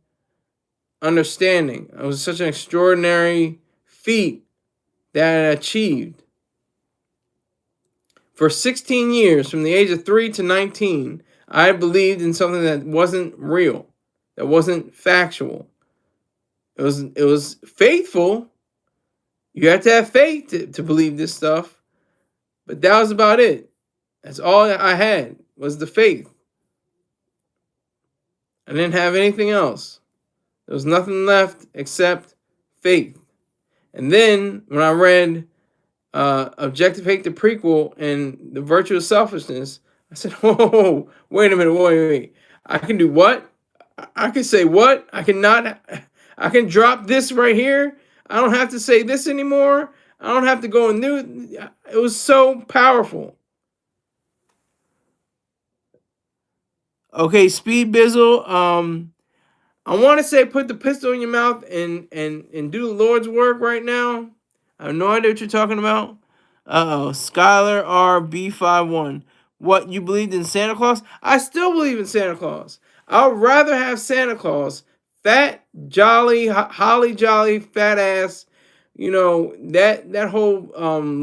understanding. It was such an extraordinary feat that I achieved. For 16 years, from the age of 3 to 19, I believed in something that wasn't real, that wasn't factual. It was faithful. You have to have faith to believe this stuff. But that was about it. That's all I had was the faith. I didn't have anything else. There was nothing left except faith. And then when I read Objective Hate, the prequel, and The Virtue of Selfishness, I said, "Oh, wait a minute, wait. I can do what? I can say what? I can drop this right here. I don't have to say this anymore. I don't have to go and do." It was so powerful. Okay, Speed Bizzle. I want to say put the pistol in your mouth and do the Lord's work right now. I have no idea what you're talking about. Skylar RB51. What, you believed in Santa Claus? I still believe in Santa Claus. I'd rather have Santa Claus, fat, jolly, holly jolly, fat ass, that whole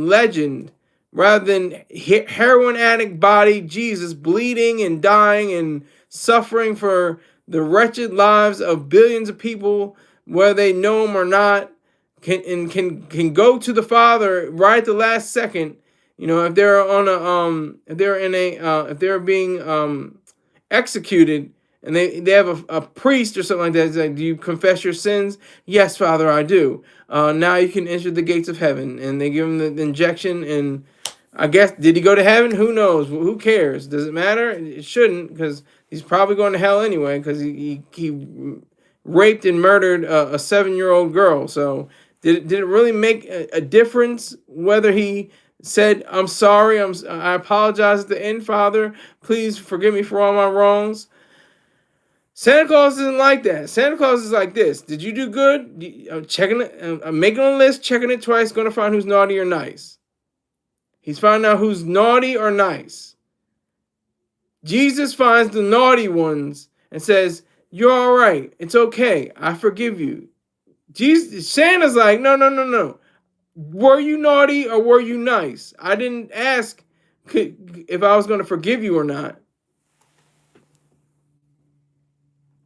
legend, rather than heroin addict body Jesus bleeding and dying and suffering for the wretched lives of billions of people, whether they know him or not, can go to the Father right at the last second. If they're on if they're being executed, and they have a priest or something like that. It's like, do you confess your sins? Yes, Father, I do. Now you can enter the gates of heaven, and they give him the injection. And I guess, did he go to heaven? Who knows? Who cares? Does it matter? It shouldn't, because he's probably going to hell anyway, because he raped and murdered a 7-year-old girl. So did it really make a difference whether he said, "I'm sorry, I apologize" at the end, "Father, please forgive me for all my wrongs"? Santa Claus isn't like that. Santa Claus is like this: did you do good? I'm checking it. I'm making a list, checking it twice, going to find who's naughty or nice. He's finding out who's naughty or nice. Jesus finds the naughty ones and says, "You're all right. It's okay. I forgive you." Santa's like, no. Were you naughty or were you nice? I didn't ask if I was going to forgive you or not.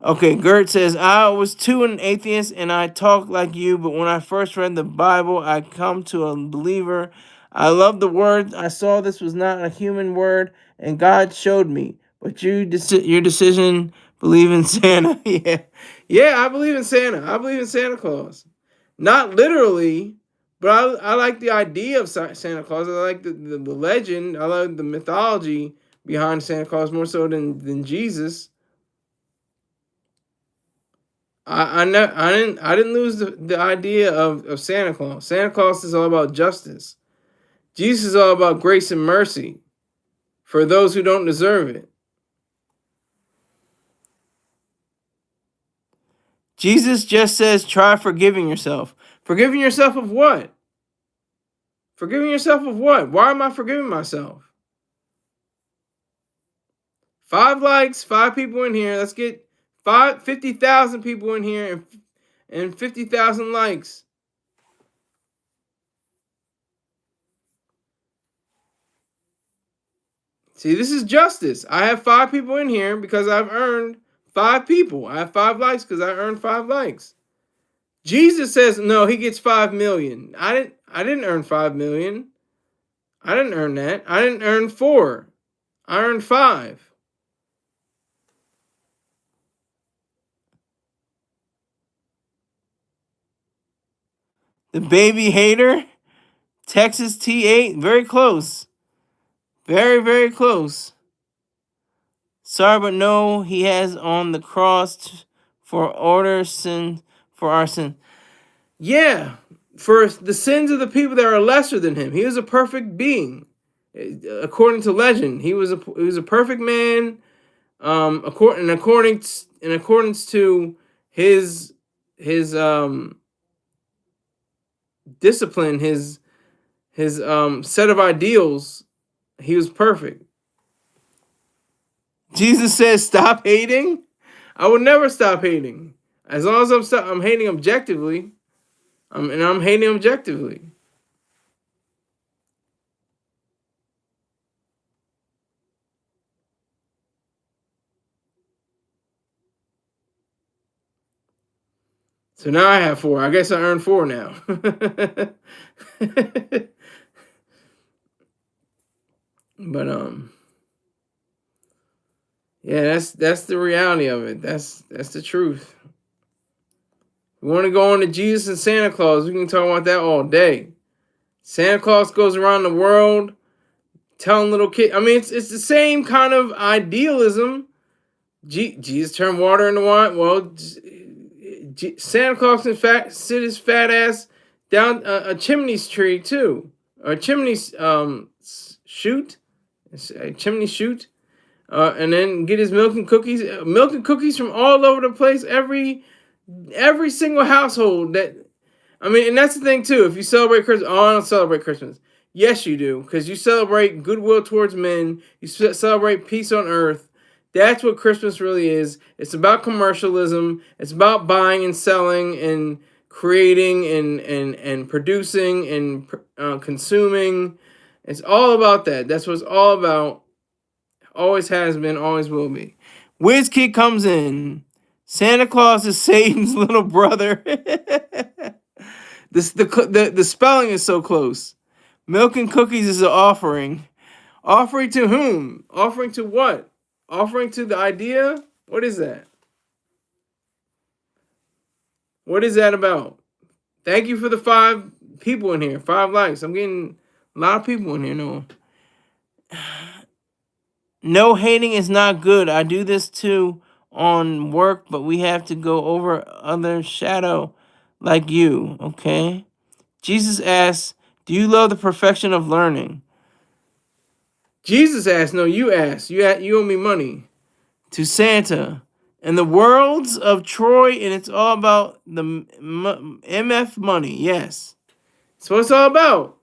Okay, Gert says, "I was too an atheist and I talk like you, but when I first read the Bible, I come to a believer. I love the word. I saw this was not a human word, and God showed me. But your decision, believe in Santa." Yeah, I believe in Santa. I believe in Santa Claus. Not literally, but I like the idea of Santa Claus. I like the legend. I like the mythology behind Santa Claus more so than Jesus. I didn't lose the idea of Santa Claus. Santa Claus is all about justice. Jesus is all about grace and mercy for those who don't deserve it. Jesus just says, try forgiving yourself. Forgiving yourself of what? Forgiving yourself of what? Why am I forgiving myself? 5 likes, 5 people in here. Let's get 50,000 people in here, and 50,000 likes. See, this is justice. I have 5 people in here because I've earned 5 people. I have 5 likes because I earned 5 likes. Jesus says no, he gets 5 million. I didn't earn 5 million. I didn't earn that. I didn't earn 4. I earned 5. The baby hater, Texas T8, very close. Very, very close. Sorry, but no, he has on the cross for order sin, for our sin. Yeah, for the sins of the people that are lesser than him. He was a perfect being, according to legend. He was a perfect man, in accordance to his discipline, his set of ideals. He was perfect. Jesus says, "Stop hating." I would never stop hating, as long as I'm hating objectively. And I'm hating objectively. So now I have 4. I guess I earned 4 now. But yeah, that's the reality of it. That's the truth. We want to go on to Jesus and Santa Claus. We can talk about that all day. Santa Claus goes around the world telling little kids. I mean, it's the same kind of idealism. Jesus turned water into wine. Well, Santa Claus, in fact, sit his fat ass down a chimney tree too, or a chimney chute, and then get his milk and cookies from all over the place. Every single household that, I mean, and that's the thing too. If you celebrate Christmas, oh, I don't celebrate Christmas. Yes, you do, because you celebrate goodwill towards men. You celebrate peace on earth. That's what Christmas really is. It's about commercialism. It's about buying and selling and creating and producing and consuming. It's all about that. That's what it's all about. Always has been, always will be. WizKid comes in. Santa Claus is Satan's little brother. The spelling is so close. Milk and cookies is an offering. Offering to whom? Offering to what? Offering to the idea? What is that? What is that about? Thank you for the 5 people in here. 5 likes. I'm getting a lot of people in here. No hating is not good. I do this too on work, but we have to go over other shadow like you, okay? Jesus asks, do you love the perfection of learning? Jesus asked, no, you asked. You owe me money. To Santa. And the worlds of Troy, and it's all about the MF money, yes. That's what it's all about.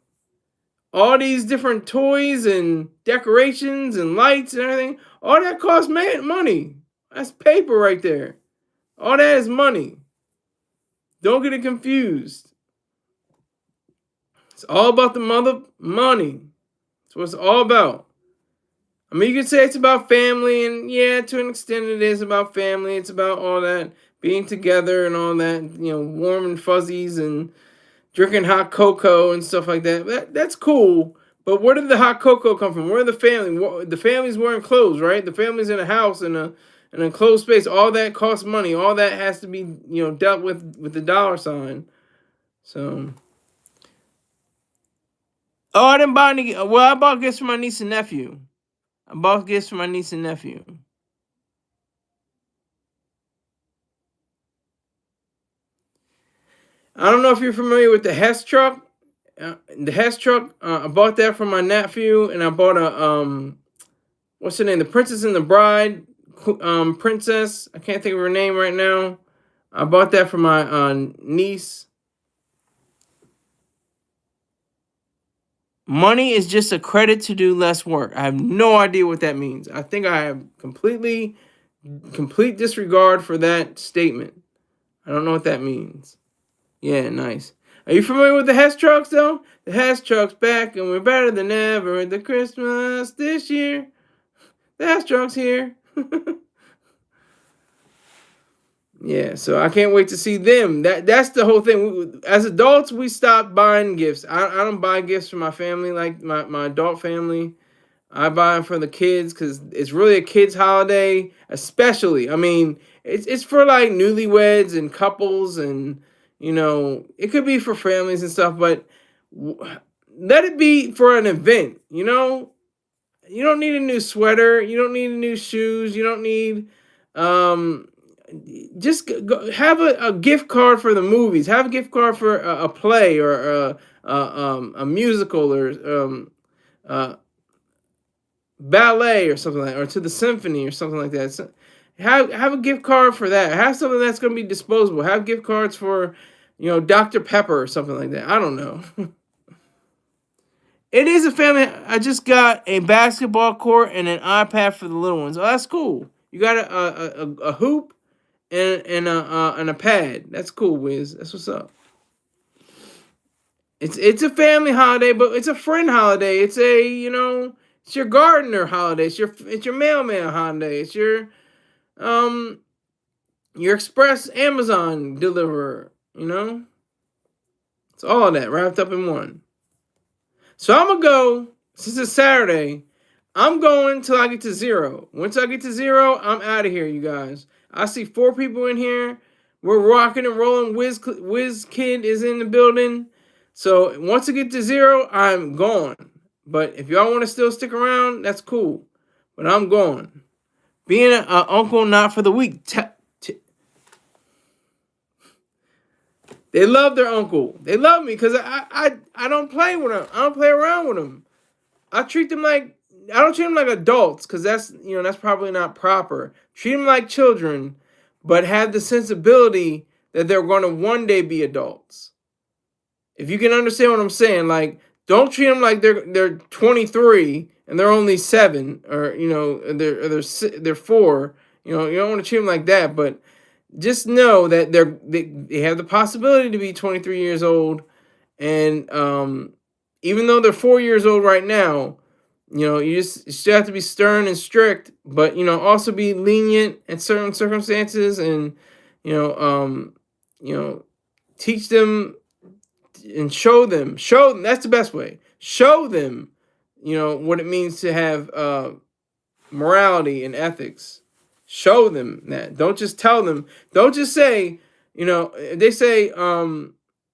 All these different toys and decorations and lights and everything, all that costs money. That's paper right there. All that is money. Don't get it confused. It's all about the mother money. That's what it's all about. I mean, you could say it's about family, and yeah, to an extent it is about family. It's about all that, being together and all that, warm and fuzzies and drinking hot cocoa and stuff like that. That's cool, but where did the hot cocoa come from? Where the family? The family's wearing clothes, right? The family's in a house, in an enclosed space. All that costs money. All that has to be, dealt with the dollar sign. So, oh, I didn't buy any. Well, I bought gifts for my niece and nephew. I bought gifts for my niece and nephew. I don't know if you're familiar with the Hess truck. I bought that for my nephew, and I bought a what's her name? The Princess and the Bride, princess. I can't think of her name right now. I bought that for my niece. Money is just a credit to do less work. I have no idea what that means. I think I have complete disregard for that statement. I don't know what that means. Yeah, nice. Are you familiar with the Hess trucks though? The Hess trucks back and we're better than ever. The Christmas this year. The Hess trucks here. Yeah, so I can't wait to see them. That's the whole thing. As adults, we stopped buying gifts. I don't buy gifts for my family like my adult family. I buy them for the kids because it's really a kids' holiday, especially. I mean, it's for like newlyweds and couples, and it could be for families and stuff. But let it be for an event. You don't need a new sweater. You don't need new shoes. You don't need um just go, have a gift card for the movies. Have a gift card for a play or a musical or uh, ballet or something like that, or to the symphony or something like that. So have a gift card for that. Have something that's going to be disposable. Have gift cards for Dr. Pepper or something like that. I don't know. It is a family. I just got a basketball court and an iPad for the little ones. Oh, that's cool. You got a hoop and a pad. That's cool, Wiz. That's what's up. It's a family holiday, but it's a friend holiday. It's it's your gardener holiday. It's your mailman holiday. It's your express Amazon deliverer. It's all of that wrapped up in one. So I'm gonna go, since it's Saturday. I'm going till I get to 0. Once I get to 0, I'm out of here, you guys. I see 4 people in here. We're rocking and rolling. Wiz Kid is in the building. So once I get to 0, I'm gone. But if y'all want to still stick around, that's cool. But I'm gone. Being an uncle not for the weak. They love their uncle. They love me because I don't play with them. I don't play around with them. I don't treat them like adults because that's probably not proper. Treat them like children, but have the sensibility that they're going to one day be adults. If you can understand what I'm saying, like don't treat them like they're 23 and they're only 7, or they're 4. You don't want to treat them like that, but just know that they have the possibility to be 23 years old, and even though they're 4 years old right now, you still have to be stern and strict, but also be lenient in certain circumstances, and teach them and show them. That's the best way. Show them, what it means to have morality and ethics. Show them that. Don't just tell them. Don't just say, they say,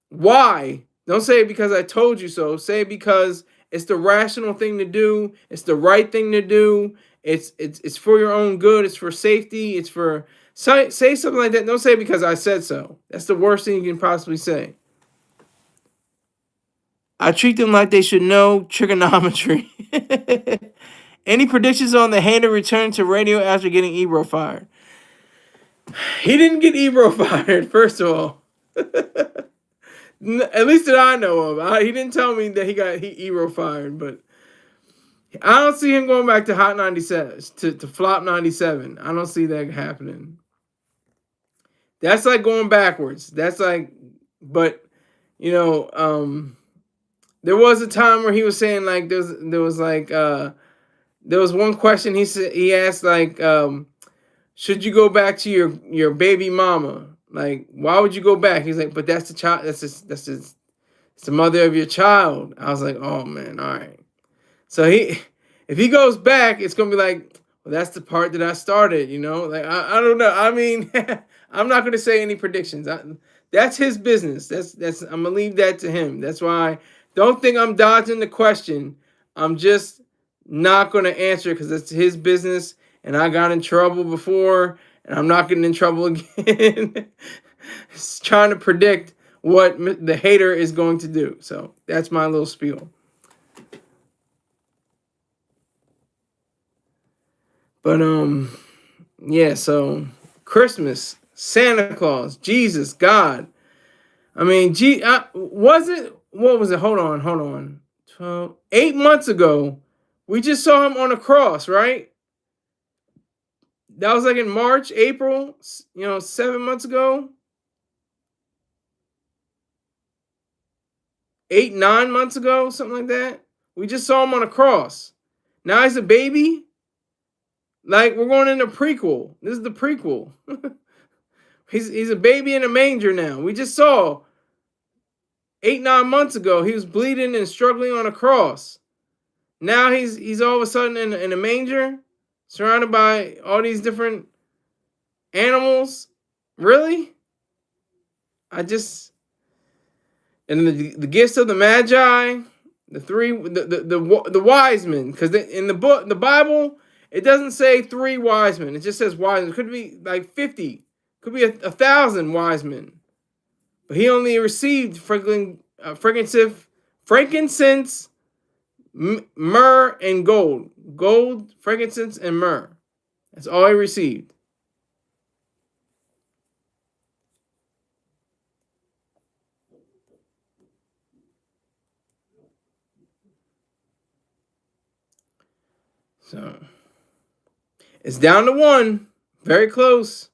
why? Don't say it because I told you so. Say it because it's the rational thing to do. It's the right thing to do. It's for your own good. It's for safety. It's for say something like that. Don't say it because I said so. That's the worst thing you can possibly say. I treat them like they should know trigonometry. Any predictions on the Hater return to radio after getting Ebro fired? He didn't get Ebro fired, first of all. At least that I know of. He didn't tell me that he got Ebro fired, but I don't see him going back to Hot 97, to Flop 97. I don't see that happening. That's like going backwards. That's like, but, there was a time where he was saying like there was one question he asked like, should you go back to your baby mama? Like, why would you go back? He's like, but that's the child. It's the mother of your child. I was like, oh man, all right. So if he goes back, it's gonna be like, well, that's the part that I started. Like I don't know. I mean, I'm not gonna say any predictions. That's his business. I'm gonna leave that to him. That's why. Don't think I'm dodging the question. I'm just not going to answer because it's his business, and I got in trouble before, and I'm not getting in trouble again. It's trying to predict what the hater is going to do. So that's my little spiel. But yeah. So Christmas, Santa Claus, Jesus, God. I mean, was it? What was it? Hold on. 8 months ago, we just saw him on a cross, right? That was like in March, April, 7 months ago. 8, 9 months ago, something like that. We just saw him on a cross. Now he's a baby. Like, we're going into prequel. This is the prequel. He's a baby in a manger now. We just saw 8, 9 months ago he was bleeding and struggling on a cross. Now he's all of a sudden in a manger, surrounded by all these different animals. Really? And the gifts of the Magi, the wise men, because in the Bible, it doesn't say 3 wise men. It just says wise men. It could be like 50, could be 1,000 wise men. But he only received frankincense, myrrh, and gold. Gold, frankincense, and myrrh. That's all he received. So it's down to 1. Very close.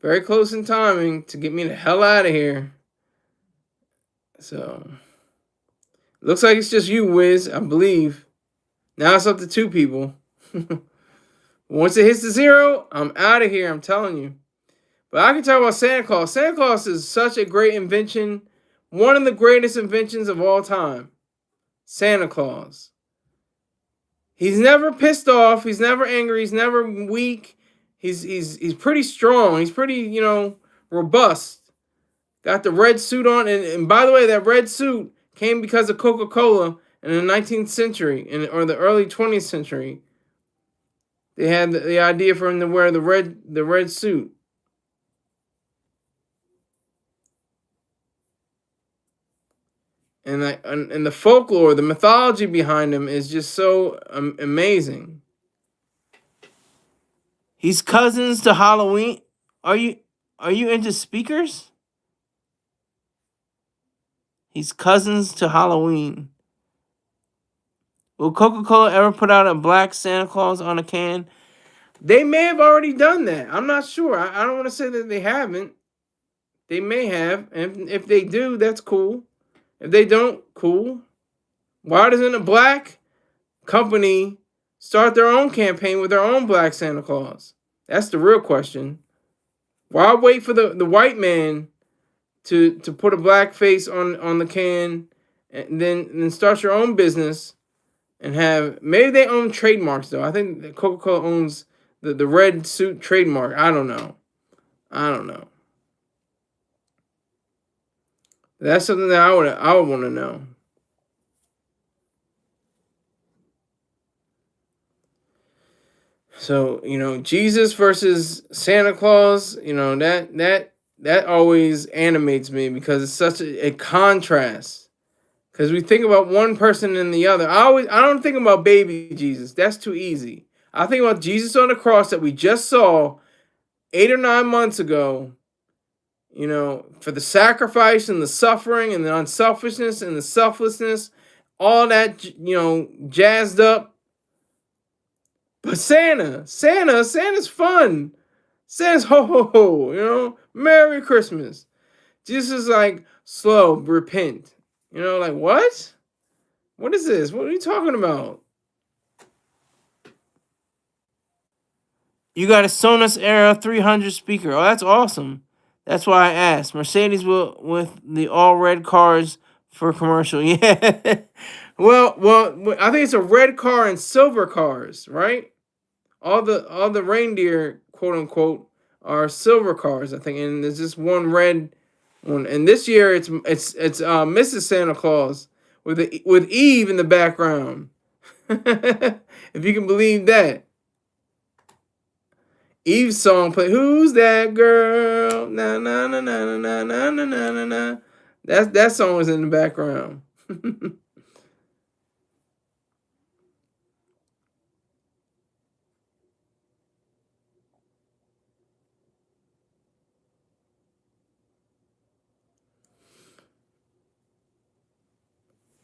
Very close in timing to get me the hell out of here. So looks like it's just you, Wiz, I believe. Now it's up to 2 people. Once it hits the 0, I'm out of here, I'm telling you. But I can talk about Santa Claus. Santa Claus is such a great invention. One of the greatest inventions of all time. Santa Claus. He's never pissed off. He's never angry. He's never weak. He's pretty strong. He's pretty, robust. Got the red suit on. And by the way, that red suit came because of Coca-Cola in the 19th century or the early 20th century. They had the idea for him to wear the red suit. And the folklore, the mythology behind him is just so amazing. He's cousins to Halloween. Are you into speakers? He's cousins to Halloween. Will Coca-Cola ever put out a black Santa Claus on a can? They may have already done that. I'm not sure. I don't want to say that they haven't. They may have. And if they do, that's cool. If they don't, cool. Why doesn't a black company start their own campaign with their own black Santa Claus? That's the real question. Why wait for the white man to put a black face on the can and then start your own business and have... Maybe they own trademarks, though. I think that Coca-Cola owns the red suit trademark. I don't know. That's something that I would want to know. So, Jesus versus Santa Claus, that always animates me because it's such a contrast. Because we think about one person and the other. I don't think about baby Jesus. That's too easy. I think about Jesus on the cross that we just saw 8 or 9 months ago. For the sacrifice and the suffering and the unselfishness and the selflessness, all that, jazzed up. But Santa's fun. Santa's ho ho ho, Merry Christmas. Jesus is like, slow, repent. Like, what? What is this? What are you talking about? You got a Sonos Era 300 speaker. Oh, that's awesome. That's why I asked. Mercedes with the all red cars for commercial. Yeah. well, I think it's a red car and silver cars, right? All the reindeer, quote unquote, are silver cars, I think, and there's just one red one. And this year it's Mrs. Santa Claus with Eve in the background. If you can believe that. Eve's song play. Who's that girl? Na na na na na na na na na na. That song was in the background.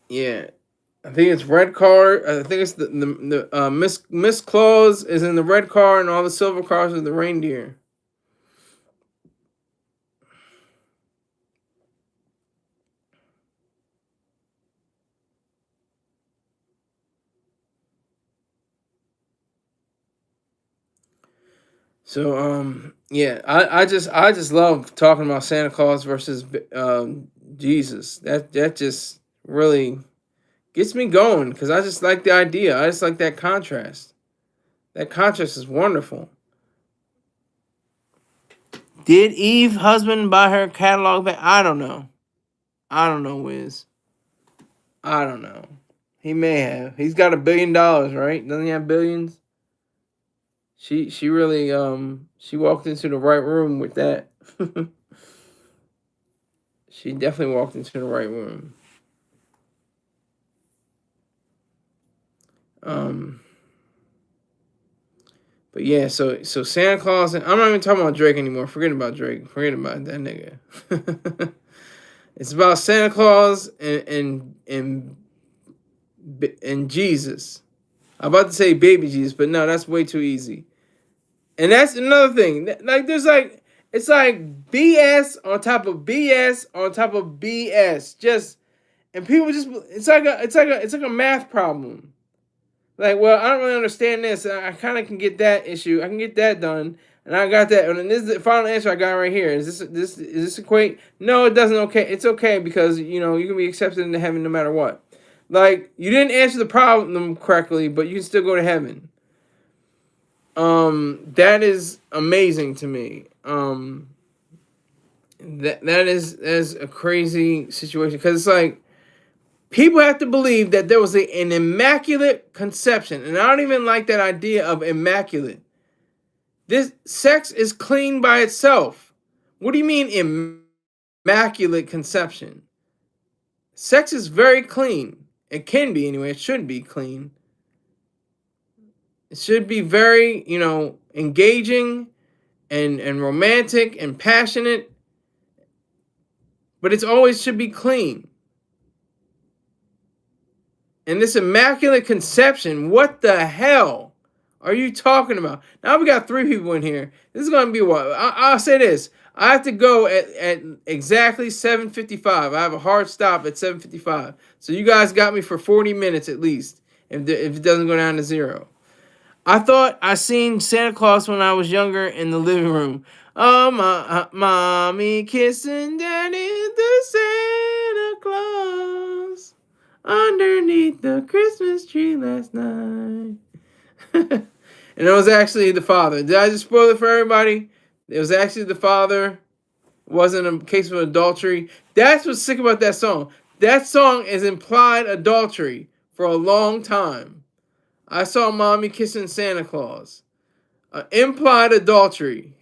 Yeah, I think it's red car. I think it's the Miss Claus is in the red car, and all the silver cars are the reindeer. So yeah, I just love talking about Santa Claus versus Jesus. That just really gets me going because I just like the idea. I just like that contrast. That contrast is wonderful. Did Eve husband buy her catalog back? I don't know. I don't know, Wiz. I don't know. He may have. He's got $1 billion, right? Doesn't he have billions? She really she walked into the right room with that. She definitely walked into the right room. Um but yeah, so Santa Claus and I'm not even talking about Drake anymore. Forget about Drake. Forget about that nigga. It's about Santa Claus and Jesus. I'm about to say baby Jesus, but no, that's way too easy. And that's another thing. Like there's like it's like BS on top of BS on top of BS. Just and people just it's like a math problem. Like, well, I don't really understand this. I kind of can get that issue. I can get that done, and I got that. And this is the final answer I got right here. Is this equate? No, it doesn't. Okay, it's okay because you can be accepted into heaven no matter what. Like you didn't answer the problem correctly, but you can still go to heaven. That is amazing to me. That is a crazy situation because it's like people have to believe that there was an immaculate conception, and I don't even like that idea of immaculate. This sex is clean by itself. What do you mean immaculate conception? Sex is very clean. It can be anyway. It should be clean. It should be very, engaging and romantic and passionate, but it's always should be clean. And this immaculate conception, what the hell are you talking about? Now we got 3 people in here. This is going to be what? I'll say this. I have to go at exactly 7:55. I have a hard stop at 7:55. So you guys got me for 40 minutes at least, if it doesn't go down to 0. I thought I seen Santa Claus when I was younger in the living room. Oh, mommy kissing daddy, the Santa Claus underneath the Christmas tree last night. And it was actually the father. Did I just spoil it for everybody? It was actually the father. It wasn't a case of adultery. That's what's sick about that song. That song is implied adultery for a long time. I saw mommy kissing Santa Claus. Implied adultery.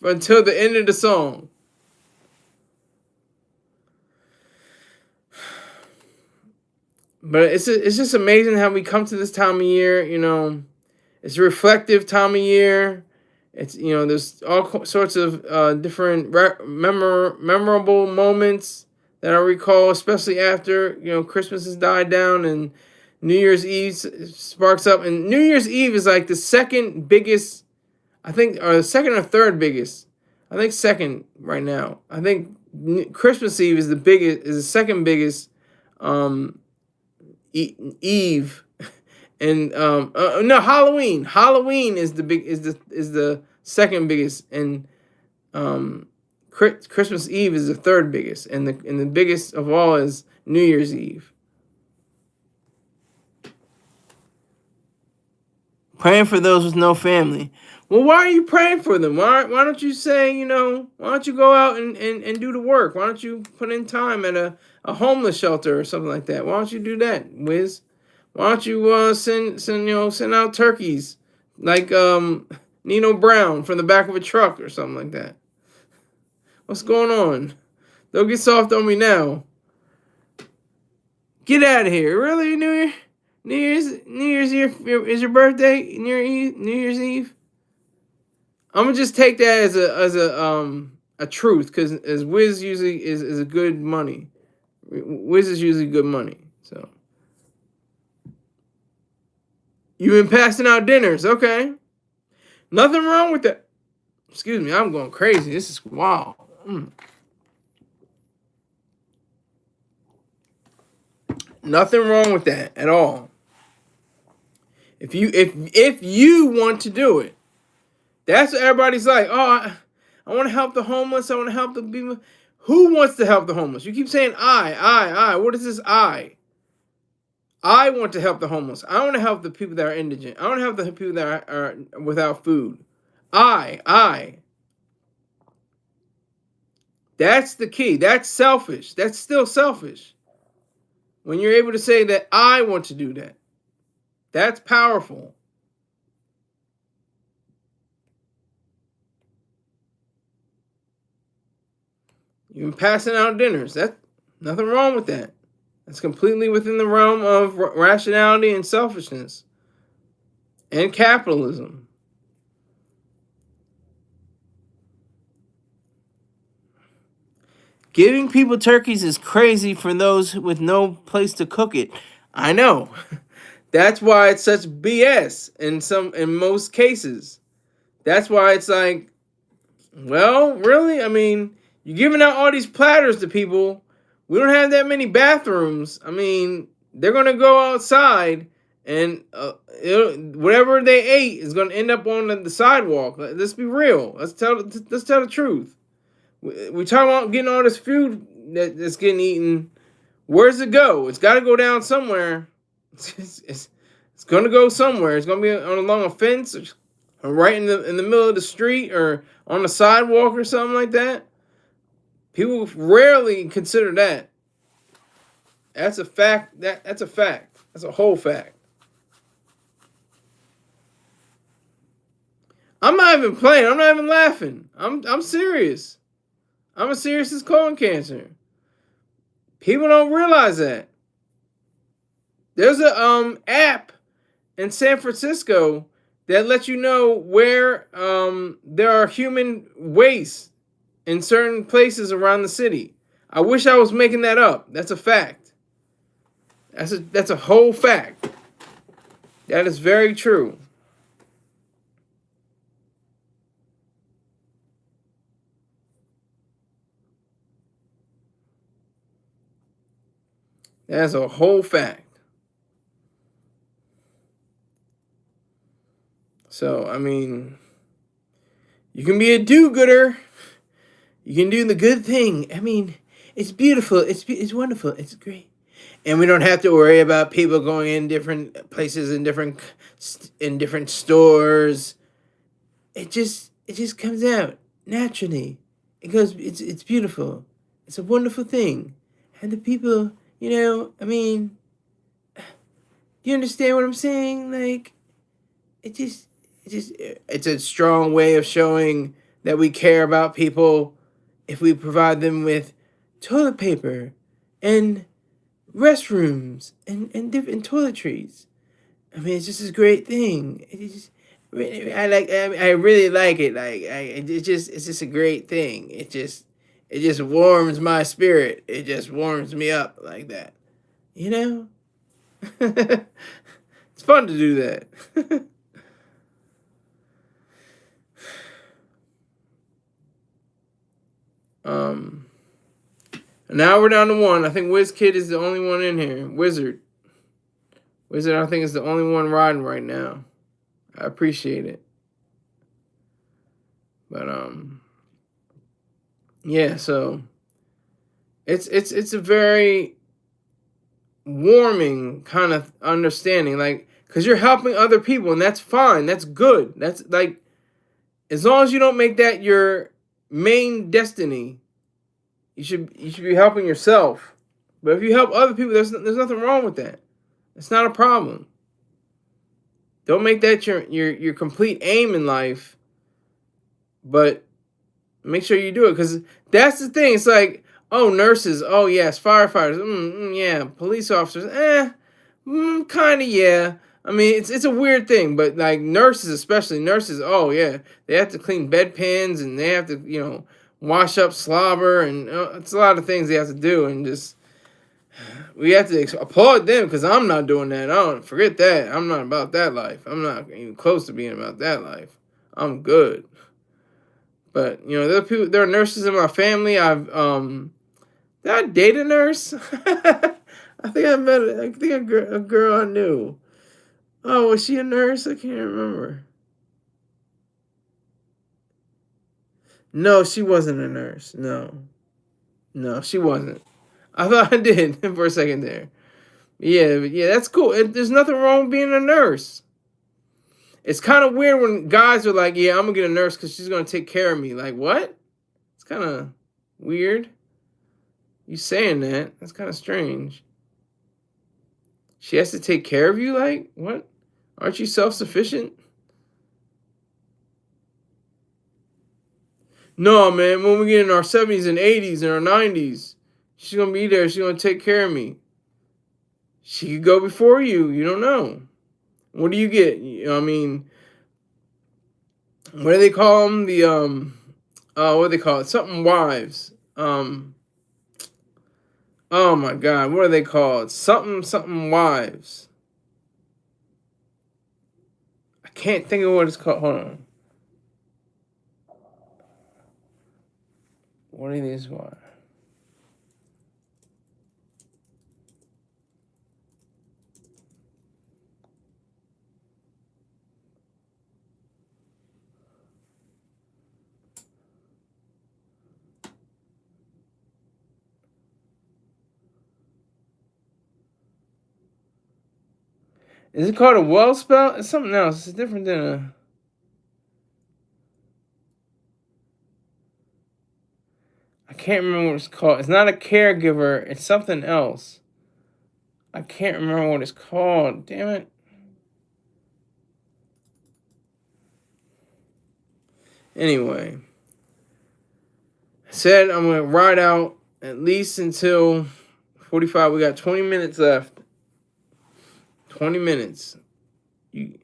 Until the end of the song. But it's just amazing how we come to this time of year. It's a reflective time of year. It's there's all sorts of different memorable moments that I recall, especially after Christmas has died down and New Year's Eve sparks up. And New Year's Eve is like the second biggest, I think, or the second or third biggest. I think second right now. I think Christmas Eve is the second biggest Eve, and no, Halloween. Halloween is the second biggest, and Christmas Eve is the third biggest, and the biggest of all is New Year's Eve. Praying for those with no family. Well, why are you praying for them? Why don't you say, why don't you go out and do the work? Why don't you put in time at a homeless shelter or something like that? Why don't you do that, Wiz? Why don't you send out turkeys like Nino Brown from the back of a truck or something like that? What's going on? Don't get soft on me now. Get out of here. Really, New Year's Eve is your birthday? New Year's Eve? I'm gonna just take that as a truth, because as Wiz usually is a good money. Wiz is usually good money. So you've been passing out dinners, okay? Nothing wrong with that. Excuse me, I'm going crazy. This is wild. Nothing wrong with that at all. If you want to do it, that's what everybody's like. Oh, I want to help the homeless. I want to help the people. Who wants to help the homeless? You keep saying I. What is this I? I want to help the homeless. I want to help the people that are indigent. I want to help the people that are without food. I. That's the key. That's selfish. That's still selfish. When you're able to say that I want to do that, that's powerful. Even passing out dinners, that's nothing wrong with that. That's completely within the realm of rationality and selfishness and capitalism. Giving people turkeys is crazy for those with no place to cook it. I know. That's why it's such BS in most cases. That's why it's like, well, really? I mean, you're giving out all these platters to people. We don't have that many bathrooms. I mean, they're going to go outside and whatever they ate is going to end up on the sidewalk. Let's be real. Let's tell the truth. We talk about getting all this food that's getting eaten. Where's it go? It's got to go down somewhere. It's going to go somewhere. It's going to be along a fence or right in the middle of the street or on the sidewalk or something like that. People rarely consider that. That's a fact. That's a fact. That's a whole fact. I'm not even playing. I'm not even laughing. I'm serious. I'm as serious as colon cancer. People don't realize that. There's a app in San Francisco that lets you know where there are human waste in certain places around the city. I wish I was making that up. That's a fact. That's a whole fact. That is very true. That's a whole fact. So, I mean, you can be a do-gooder. You can do the good thing. I mean, it's beautiful. It's wonderful. It's great. And we don't have to worry about people going in different places in different stores. It just comes out naturally. It's beautiful. It's a wonderful thing. And the people, I mean, do you understand what I'm saying? Like, it's a strong way of showing that we care about people if we provide them with toilet paper and restrooms and different toiletries. I mean, it's just a great thing. I really like it. It's just a great thing. It just warms my spirit. It just warms me up like that. It's fun to do that. Now we're down to one. I think WizKid is the only one in here. Wizard, I think, is the only one riding right now. I appreciate it. But yeah. So it's a very warming kind of understanding, like, because you're helping other people, and that's fine. That's good. That's like, as long as you don't make that your main destiny. You should be helping yourself. But if you help other people, there's nothing wrong with that. It's not a problem. Don't make that your complete aim in life. But make sure you do it, because that's the thing. It's like, oh, nurses, oh yes, firefighters, yeah, police officers, kind of, yeah. I mean, it's a weird thing, but like nurses, especially nurses, oh yeah, they have to clean bedpans and they have to, wash up slobber, and it's a lot of things they have to do, and just we have to applaud them, because I'm not doing that. I don't forget that. I'm not about that life. I'm not even close to being about that life. I'm good. But there are nurses in my family. Did I date a nurse? I think a girl I knew. Oh, was she a nurse? I can't remember. No, she wasn't a nurse. No. No, she wasn't. I thought I did for a second there. Yeah, that's cool. There's nothing wrong with being a nurse. It's kind of weird when guys are like, "Yeah, I'm gonna get a nurse because she's gonna take care of me." Like, what? It's kind of weird. You saying that? That's kind of strange. She has to take care of you. Like, what? Aren't you self-sufficient? No, man. When we get in our 70s and 80s and our 90s, she's gonna be there. She's gonna take care of me. She could go before you. You don't know. What do you get? I mean, what do they call them? What do they call it? Something wives. Oh my God, what are they called? Something wives. I can't think of what it's called. Hold on. What are these wives? Is it called a well spell? It's something else. It's different than a. I can't remember what it's called. It's not a caregiver. It's something else. I can't remember what it's called. Damn it. Anyway, I said I'm gonna ride out at least until 45. We got 20 minutes left. 20 minutes. You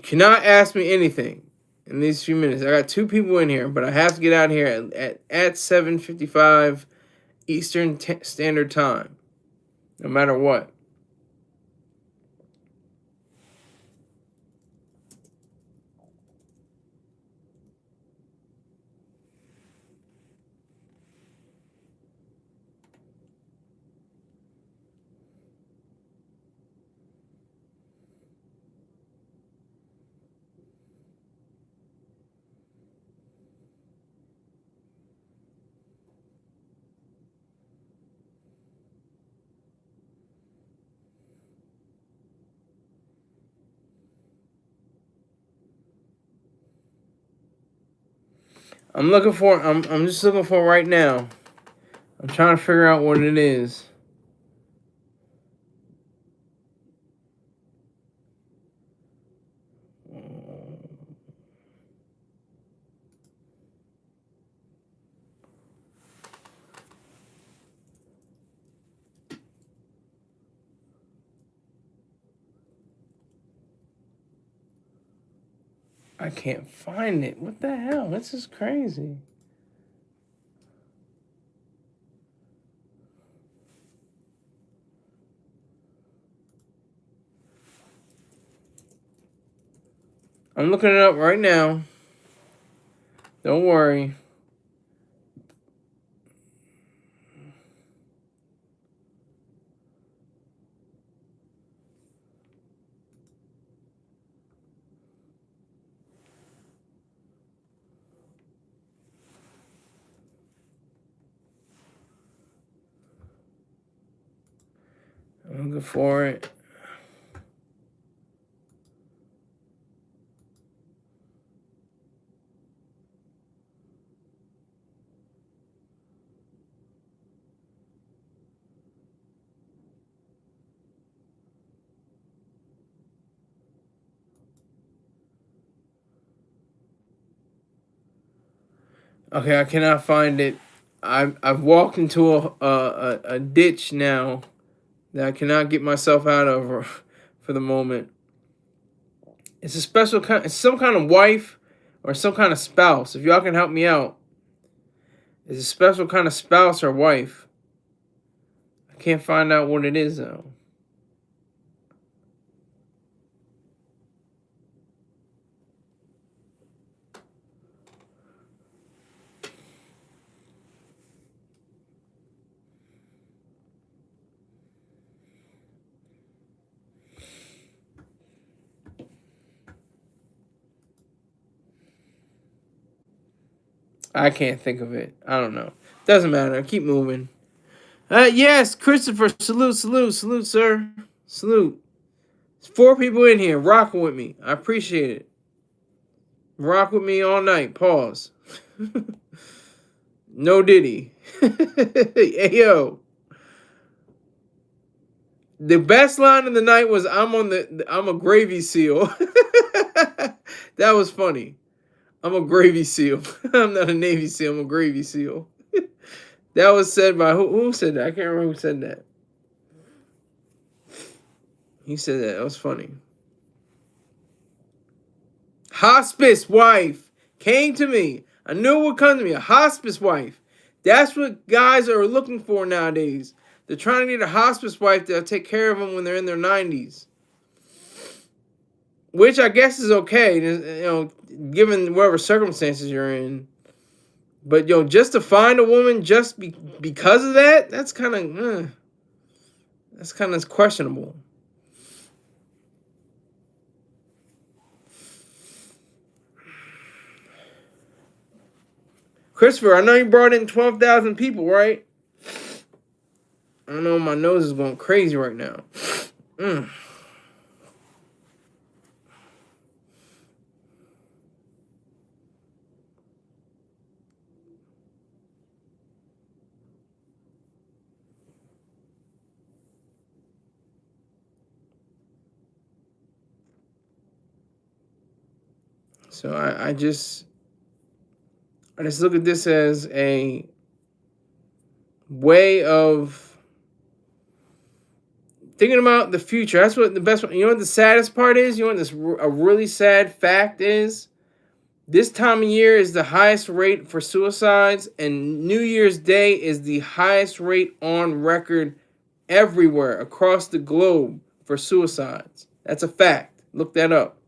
cannot ask me anything in these few minutes. I got 2 people in here, but I have to get out here at 7:55 Eastern Standard Time, no matter what. I'm just looking for right now. I'm trying to figure out what it is. I can't find it. What the hell? This is crazy. I'm looking it up right now. Don't worry. I'm looking for it. Okay, I cannot find it. I've walked into a ditch now that I cannot get myself out of for the moment. It's a special kind. It's some kind of wife or some kind of spouse. If y'all can help me out, it's a special kind of spouse or wife. I can't find out what it is though. I can't think of it. I don't know. Doesn't matter. Keep moving. Yes, Christopher. Salute, salute, salute, sir. Salute. There's 4 people in here rocking with me. I appreciate it. Rock with me all night. Pause. No Diddy. Hey, yo. The best line of the night was I'm a gravy seal. That was funny. I'm a gravy seal. I'm not a Navy SEAL. I'm a gravy seal. That was said by who said that? I can't remember who said that. He said that. That was funny. Hospice wife came to me. I knew it would come to me. A hospice wife. That's what guys are looking for nowadays. They're trying to get a hospice wife that'll take care of them when they're in their 90s. Which I guess is okay, given whatever circumstances you're in. But just to find a woman just because of that, that's kind of questionable. Christopher, I know you brought in 12,000 people, right? I know my nose is going crazy right now. So I just look at this as a way of thinking about the future. That's what the best one. You know what the saddest part is? You know what a really sad fact is? This time of year is the highest rate for suicides, and New Year's Day is the highest rate on record everywhere across the globe for suicides. That's a fact. Look that up.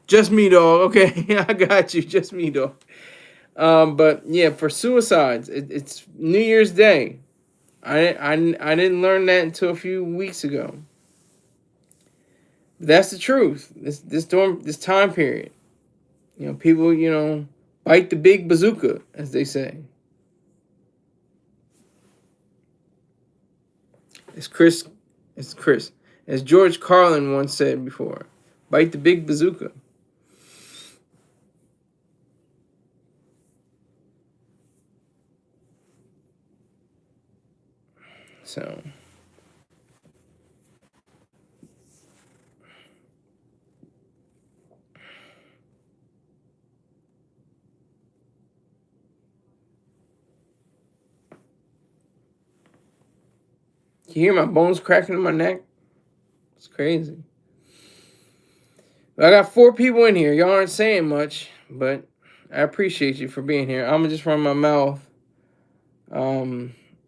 Just me, dog. Okay, I got you. Just me, dog. But yeah, for suicides, it's New Year's Day. I didn't learn that until a few weeks ago. That's the truth. This time period. People, bite the big bazooka, as they say. It's Chris. As George Carlin once said before, bite the big bazooka. So. You hear my bones cracking in my neck? It's crazy. But I got 4 people in here. Y'all aren't saying much, but I appreciate you for being here. I'm gonna just run my mouth.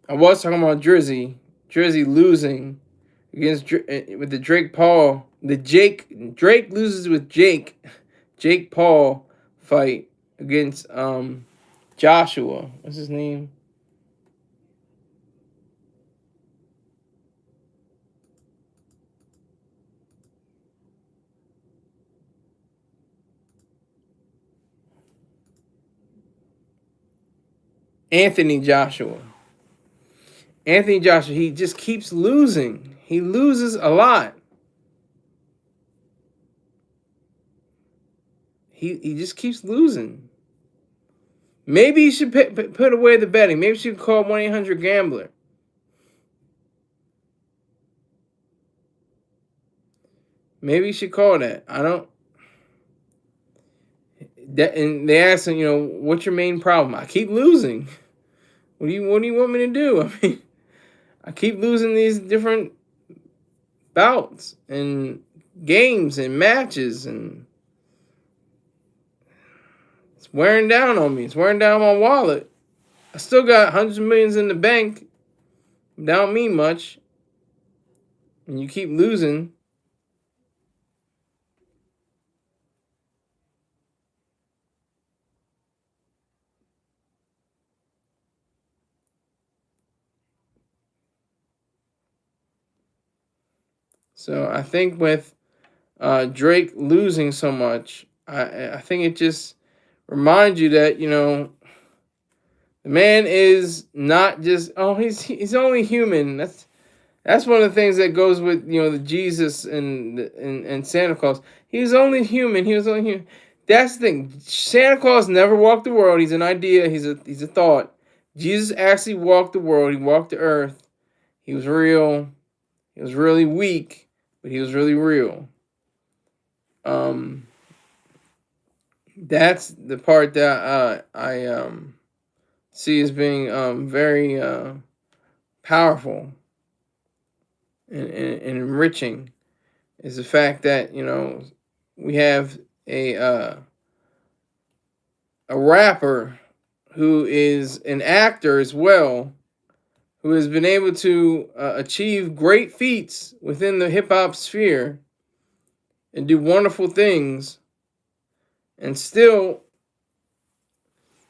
I was talking about Jersey losing against with the Drake Paul. Drake loses with Jake Paul fight against Joshua. What's his name? Anthony Joshua. He just keeps losing. He loses a lot. He just keeps losing. Maybe you should put away the betting. Maybe you should call 1-800-GAMBLER. Maybe you should call that. And they ask him, what's your main problem? I keep losing. What do you want me to do? I mean, I keep losing these different bouts and games and matches, and it's wearing down on me. It's wearing down my wallet. I still got hundreds of millions in the bank. That don't mean much. And you keep losing. So I think with Drake losing so much, I think it just remind you that, the man is not just, he's only human. That's one of the things that goes with, the Jesus and Santa Claus. He was only human. He was only human. That's the thing. Santa Claus never walked the world. He's an idea. He's a thought. Jesus actually walked the world. He walked the earth. He was real. He was really weak, but he was really real. That's the part that I see as being very powerful and enriching, is the fact that we have a rapper who is an actor as well, who has been able to achieve great feats within the hip hop sphere and do wonderful things, and still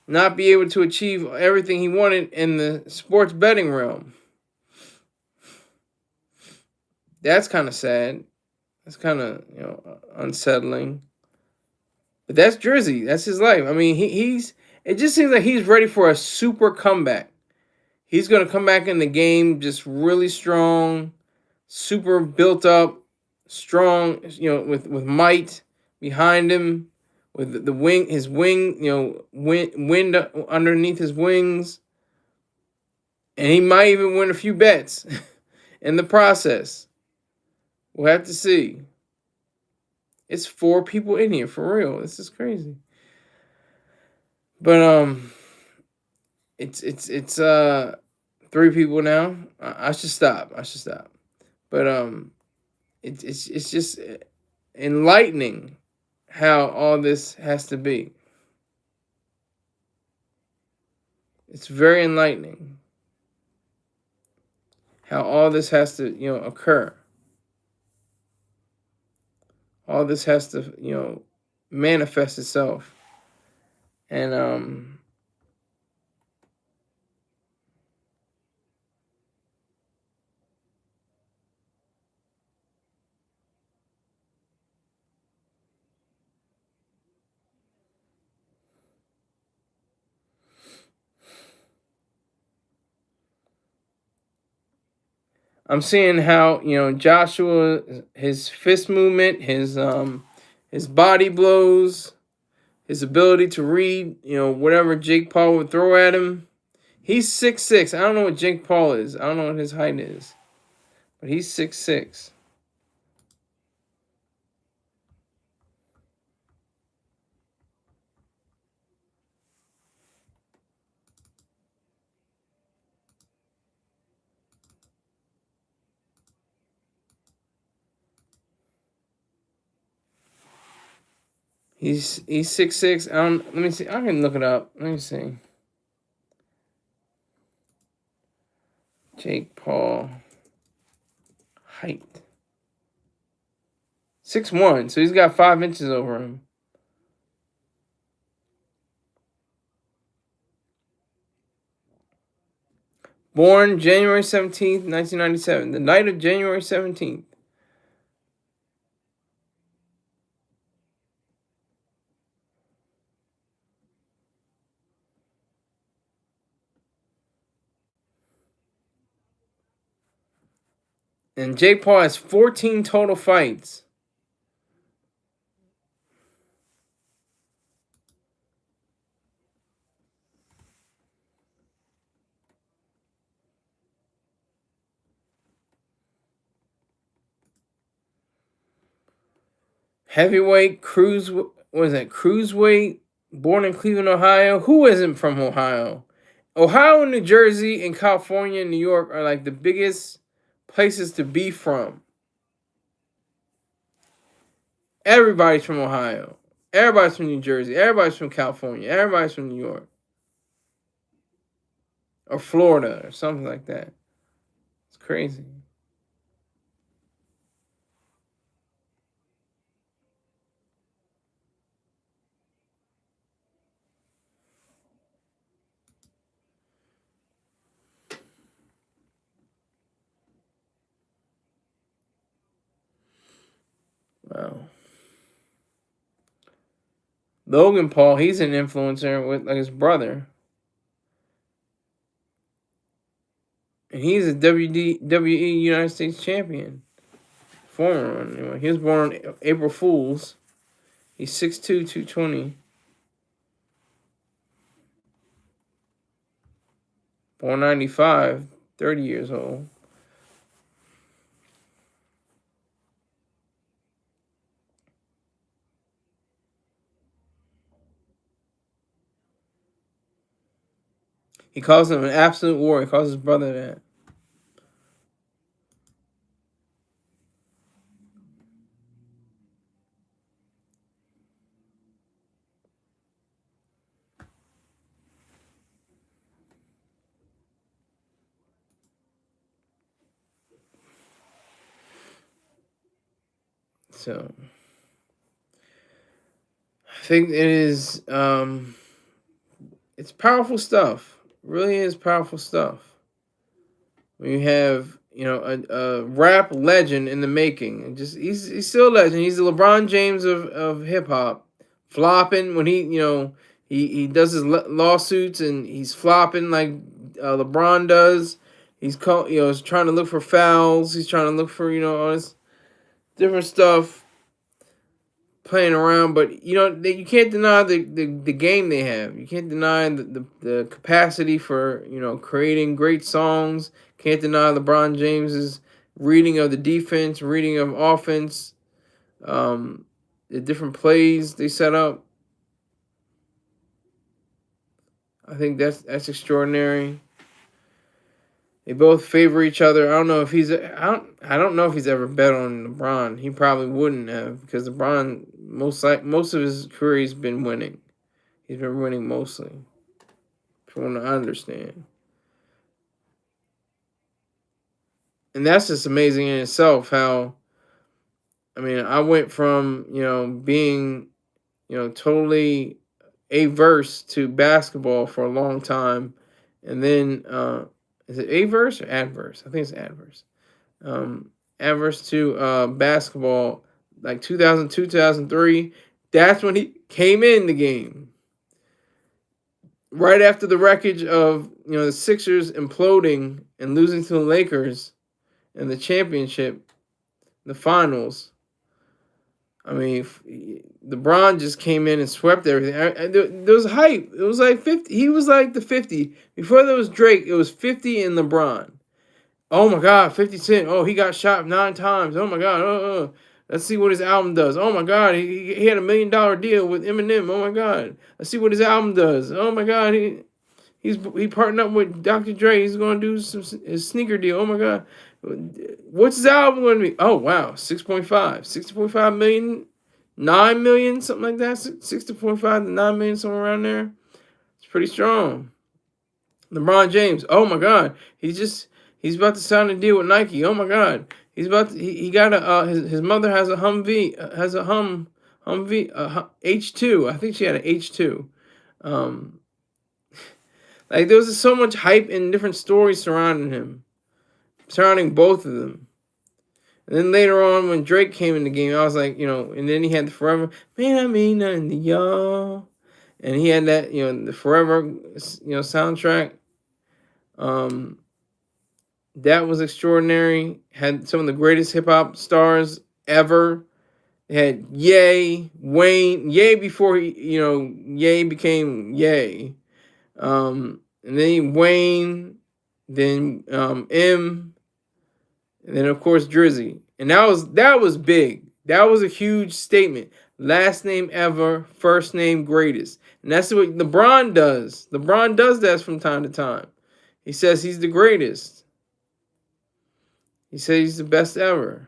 not be able to achieve everything he wanted in the sports betting realm. That's kind of sad. That's kind of unsettling. But that's Drizzy. That's his life. I mean, he's. It just seems like he's ready for a super comeback. He's gonna come back in the game just really strong, super built up, strong. With might behind him, with the wing, his wing, wind underneath his wings, and he might even win a few bets in the process. We'll have to see. It's 4 people in here for real. This is crazy. But it's 3 people now. I should stop. But it's just enlightening how all this has to be. It's very enlightening how all this has to occur. All this has to manifest itself. And I'm seeing how Joshua, his fist movement, his body blows, his ability to read whatever Jake Paul would throw at him. He's 6'6". I don't know what Jake Paul is. I don't know what his height is, but he's 6'6". He's 6'6". Let me see. I can look it up. Let me see. Jake Paul height 6'1", so he's got 5 inches over him. Born January 17th, 1997, the night of January 17th. And Jake Paul has 14 total fights. Heavyweight, cruiserweight, born in Cleveland, Ohio. Who isn't from Ohio? Ohio and New Jersey and California and New York are like the biggest places to be from. Everybody's from Ohio. Everybody's from New Jersey. Everybody's from California. Everybody's from New York. Or Florida or something like that. It's crazy. Wow. Logan Paul, he's an influencer with like his brother. And he's a WWE United States champion. Former one. Anyway, he was born on April Fools. He's 6'2", 220. Born 95, 30 years old. He calls him an absolute warrior. He calls his brother that. So I think it is it's powerful stuff. It really is powerful stuff. When you have, a rap legend in the making. And just he's still a legend. He's the LeBron James of hip hop. Flopping when he does his lawsuits and he's flopping like LeBron does. He's he's trying to look for fouls. He's trying to look for all this different stuff, playing around. But you can't deny the game they have. You can't deny the capacity for creating great songs. Can't deny LeBron James's reading of the defense, reading of offense, the different plays they set up. I think that's extraordinary. They both favor each other. I don't know if I don't know if he's ever bet on LeBron. He probably wouldn't have, because LeBron most of his career he's been winning. He's been winning mostly, from what I understand. And that's just amazing in itself. How, I went from being totally averse to basketball for a long time, and then is it averse or adverse? I think it's adverse. Adverse to basketball, like 2002, 2003. That's when he came in the game. Right after the wreckage of the Sixers imploding and losing to the Lakers in the championship, the finals. LeBron just came in and swept everything. There was hype. It was like 50. He was like the 50. Before there was Drake, it was 50 and LeBron. Oh my God, 50 Cent. Oh, he got shot 9 times. Oh my God. Let's see what his album does. Oh my God, he had $1 million deal with Eminem. Oh my God. Let's see what his album does. Oh my God, he partnered up with Dr. Dre. He's going to do his sneaker deal. Oh my God. What's his album going to be? Oh, wow. 6.5. 60.5 million, 9 million, something like that. 60.5 to 9 million, somewhere around there. It's pretty strong. LeBron James. Oh my God. He's about to sign a deal with Nike. Oh my God. He's about to, he got his mother has a Humvee, H2. I think she had an H2. Like, there was so much hype and different stories surrounding both of them. And then later on, when Drake came in the game, I was like, and then he had the Forever, man, I mean nothing to y'all. And he had that, the Forever, soundtrack. That was extraordinary. Had some of the greatest hip hop stars ever. Had Ye, Wayne, Ye before Ye became Ye. And then Wayne, then M, and then of course Drizzy. And that was big. That was a huge statement. Last name ever, first name greatest. And that's what LeBron does. LeBron does that from time to time. He says he's the greatest. He says he's the best ever.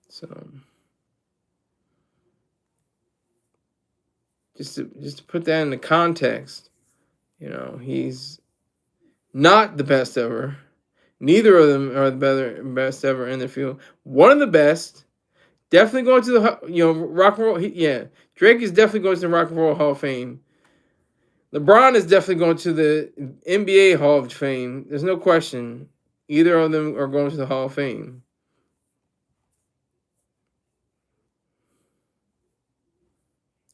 So just to put that in the context, he's not the best ever. Neither of them are the best ever in the field. One of the best, definitely going to the Rock and Roll. Drake is definitely going to the Rock and Roll Hall of Fame. LeBron is definitely going to the NBA Hall of Fame. There's no question. Either of them are going to the Hall of Fame.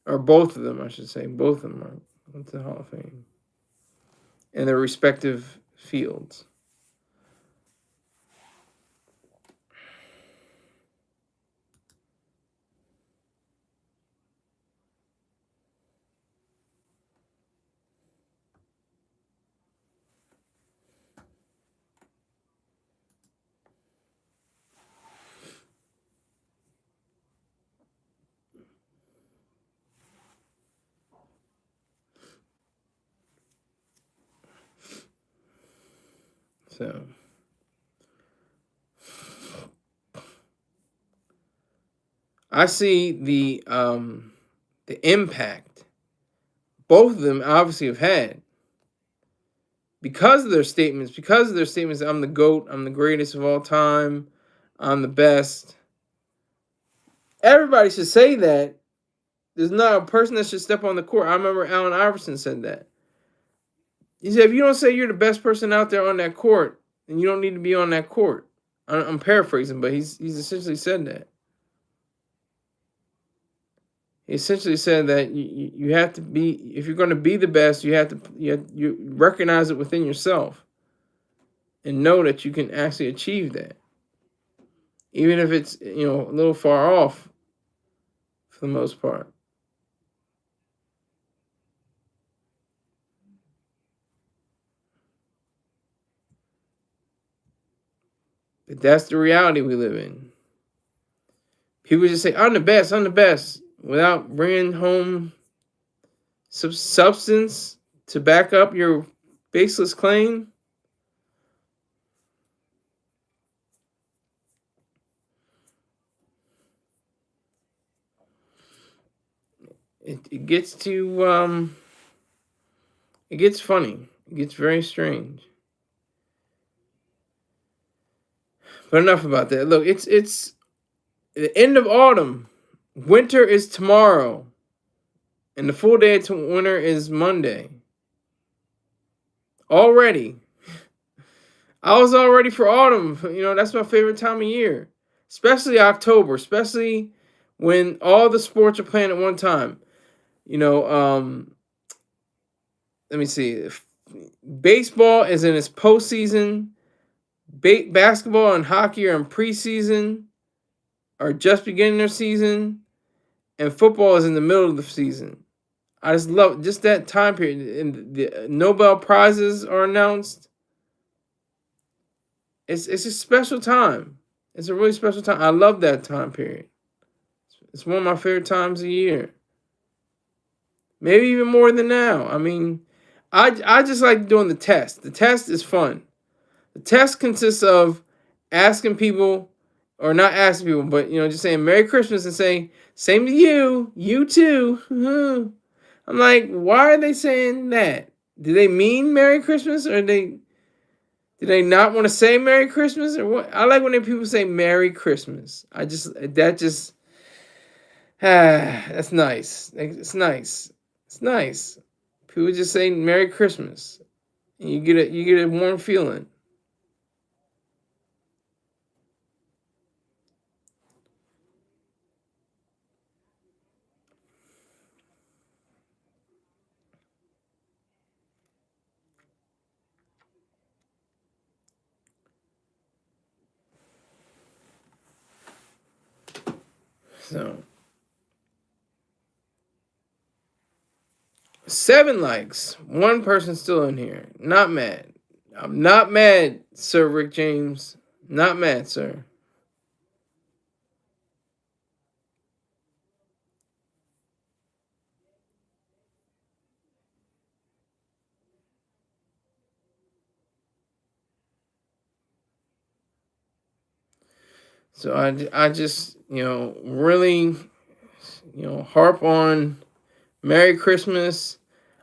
or both of them, I should say. Both of them are went to the Hall of Fame in their respective fields. So I see the impact both of them obviously have had because of their statements. Because of their statements, I'm the GOAT, I'm the greatest of all time, I'm the best. Everybody should say that. There's not a person that should step on the court. I remember Allen Iverson said that. He said, if you don't say you're the best person out there on that court, then you don't need to be on that court. I'm paraphrasing, but he's essentially said that. He essentially said that you have to be, if you're going to be the best, you recognize it within yourself and know that you can actually achieve that, even if it's a little far off for the most part. But that's the reality we live in. People just say, I'm the best, without bringing home some substance to back up your baseless claim. It gets to, it gets funny. It gets very strange. But enough about that. Look, it's the end of autumn. Winter is tomorrow. And the full day of winter is Monday. Already. I was all ready for autumn. That's my favorite time of year. Especially October. Especially when all the sports are playing at one time. Let me see. Baseball is in its postseason. Basketball and hockey are in preseason, are just beginning their season, and football is in the middle of the season. I just love just that time period. And the Nobel Prizes are announced. It's a special time. It's a really special time. I love that time period. It's one of my favorite times of the year. Maybe even more than now. I mean, I just like doing the test. The test is fun. The test consists of asking people, or not asking people, but just saying Merry Christmas and saying, same to you, you too. I'm like, why are they saying that? Do they mean Merry Christmas, or do they not want to say Merry Christmas, or what? I like when people say Merry Christmas. That's nice. It's nice. It's nice. People just say Merry Christmas, and you get a warm feeling. So 7 likes. One person still in here. Not mad. I'm not mad, Sir Rick James. Not mad, sir. So I just, really, harp on Merry Christmas.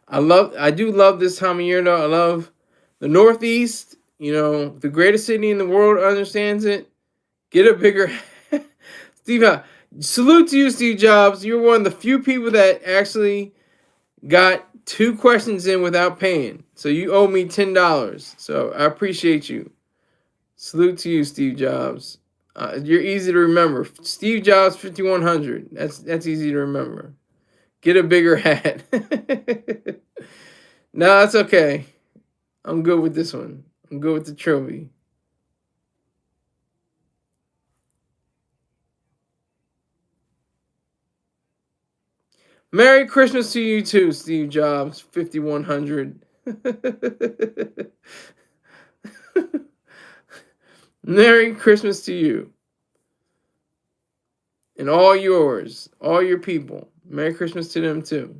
I do love this time of year, though. I love the Northeast. The greatest city in the world understands it. Get a bigger Steve. Salute to you, Steve Jobs. You're one of the few people that actually got 2 questions in without paying. So you owe me $10. So I appreciate you. Salute to you, Steve Jobs. You're easy to remember. Steve Jobs 5100. That's easy to remember. Get a bigger hat. No, that's okay. I'm good with this one. I'm good with the trophy. Merry Christmas to you too, Steve Jobs, 5100. Merry Christmas to you. And all yours, all your people. Merry Christmas to them too.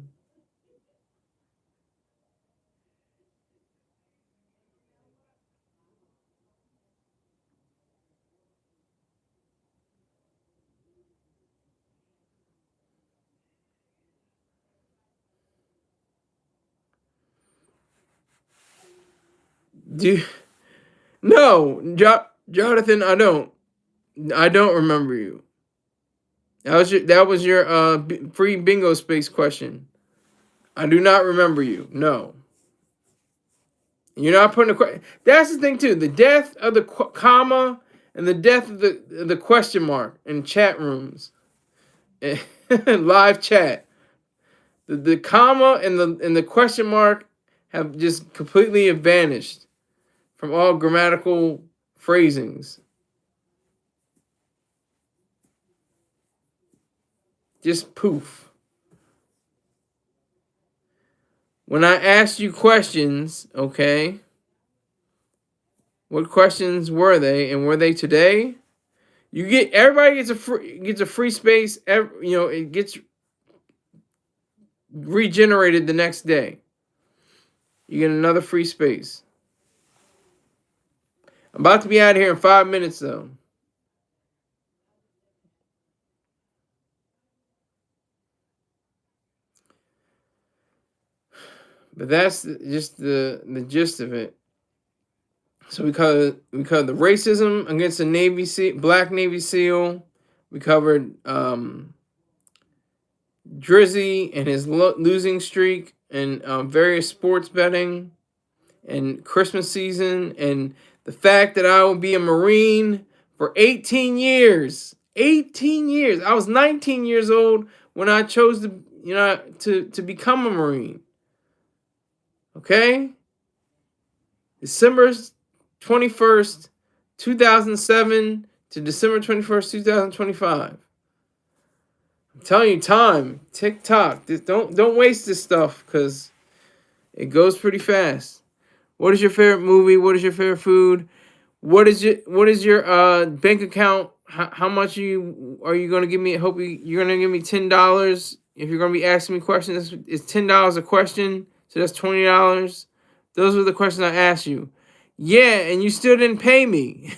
Do you, no, Jonathan, I don't. I don't remember you. That was your free bingo space question. I do not remember you. No. You're not putting a question. That's the thing too. The death of the comma and the death of the question mark in chat rooms, live chat. The comma and the question mark have just completely vanished from all grammatical phrasings. Just poof. When I asked you questions, okay, what questions were they, and were they today? Everybody gets a free space. It gets regenerated the next day. You get another free space. I'm about to be out of here in 5 minutes, though. But that's just the gist of it. So we covered the racism against the black Navy SEAL. We covered Drizzy and his losing streak, and various sports betting, and Christmas season, and the fact that I will be a Marine for 18 years. 18 years. I was 19 years old when I chose to become a Marine. Okay? December 21st, 2007 to December 21st, 2025. I'm telling you, time, tick tock. Don't waste this stuff, because it goes pretty fast. What is your favorite movie? What is your favorite food? What is your bank account? How much are you going to give me? You're going to give me $10 if you're going to be asking me questions. It's $10 a question, so that's $20. Those were the questions I asked you. Yeah, and you still didn't pay me.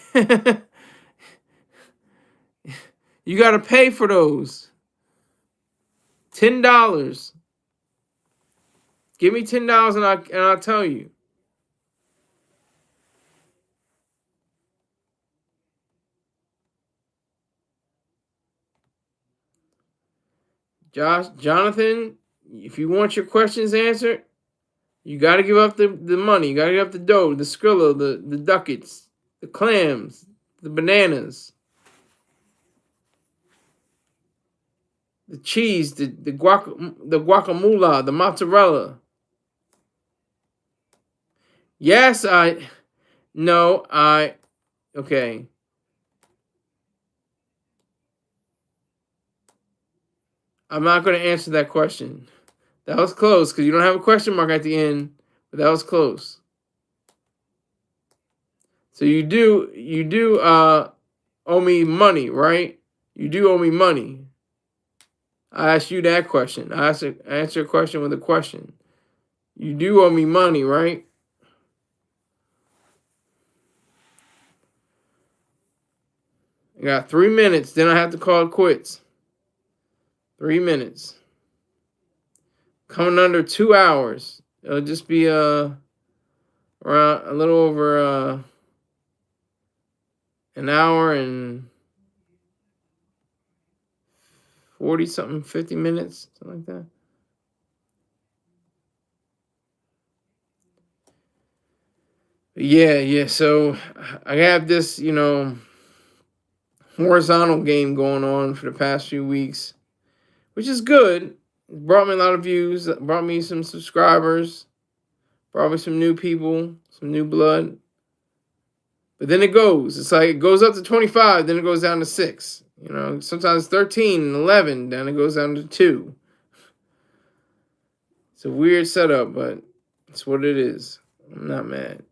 You got to pay for those. $10. Give me $10 and I'll tell you. Jonathan, if you want your questions answered, you got to give up the money. You got to give up the dough, the Skrilla, the ducats, the clams, the bananas, the cheese, the guacamole, the mozzarella. Yes, okay. I'm not going to answer that question. That was close, because you don't have a question mark at the end, but that was close. So you do owe me money, right? You do owe me money. I asked you that question. I answer a question with a question. You do owe me money, right? I got 3 minutes, then I have to call it quits. 3 minutes. Coming under 2 hours. It'll just be around a little over an hour and 40 something, 50 minutes, something like that. Yeah. So I have this, horizontal game going on for the past few weeks, which is good. brought me a lot of views, brought me some subscribers, brought me some new people, some new blood. But then it goes. It's like it goes up to 25, then it goes down to 6. You know, sometimes 13 and 11, then it goes down to 2. It's a weird setup, but it's what it is. I'm not mad.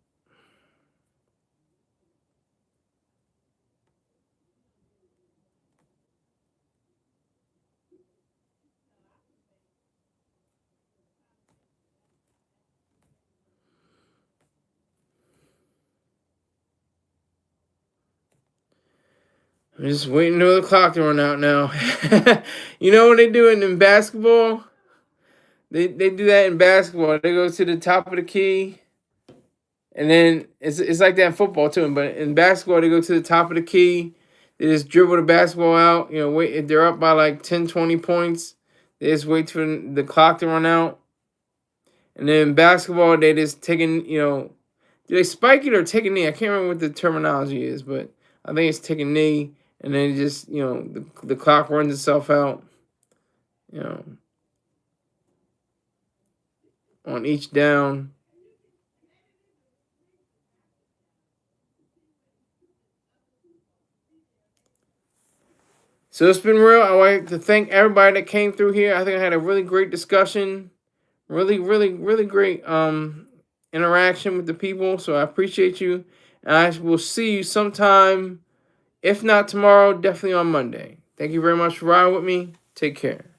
I'm just waiting for the clock to run out now. You know what they do in basketball? They do that in basketball. They go to the top of the key, and then it's like that in football too. But in basketball, they go to the top of the key. They just dribble the basketball out. You know, wait if they're up by like 10, 20 points. They just wait for the clock to run out. And then in basketball, they just taking, you know, do they spike it or take a knee? I can't remember what the terminology is, but I think it's take a knee. And then just, you know, the clock runs itself out, you know, on each down. So it's been real. I like to thank everybody that came through here. I think I had a really great discussion. Really, really, really great interaction with the people. So I appreciate you. And I will see you sometime, if not tomorrow, definitely on Monday. Thank you very much for riding with me. Take care.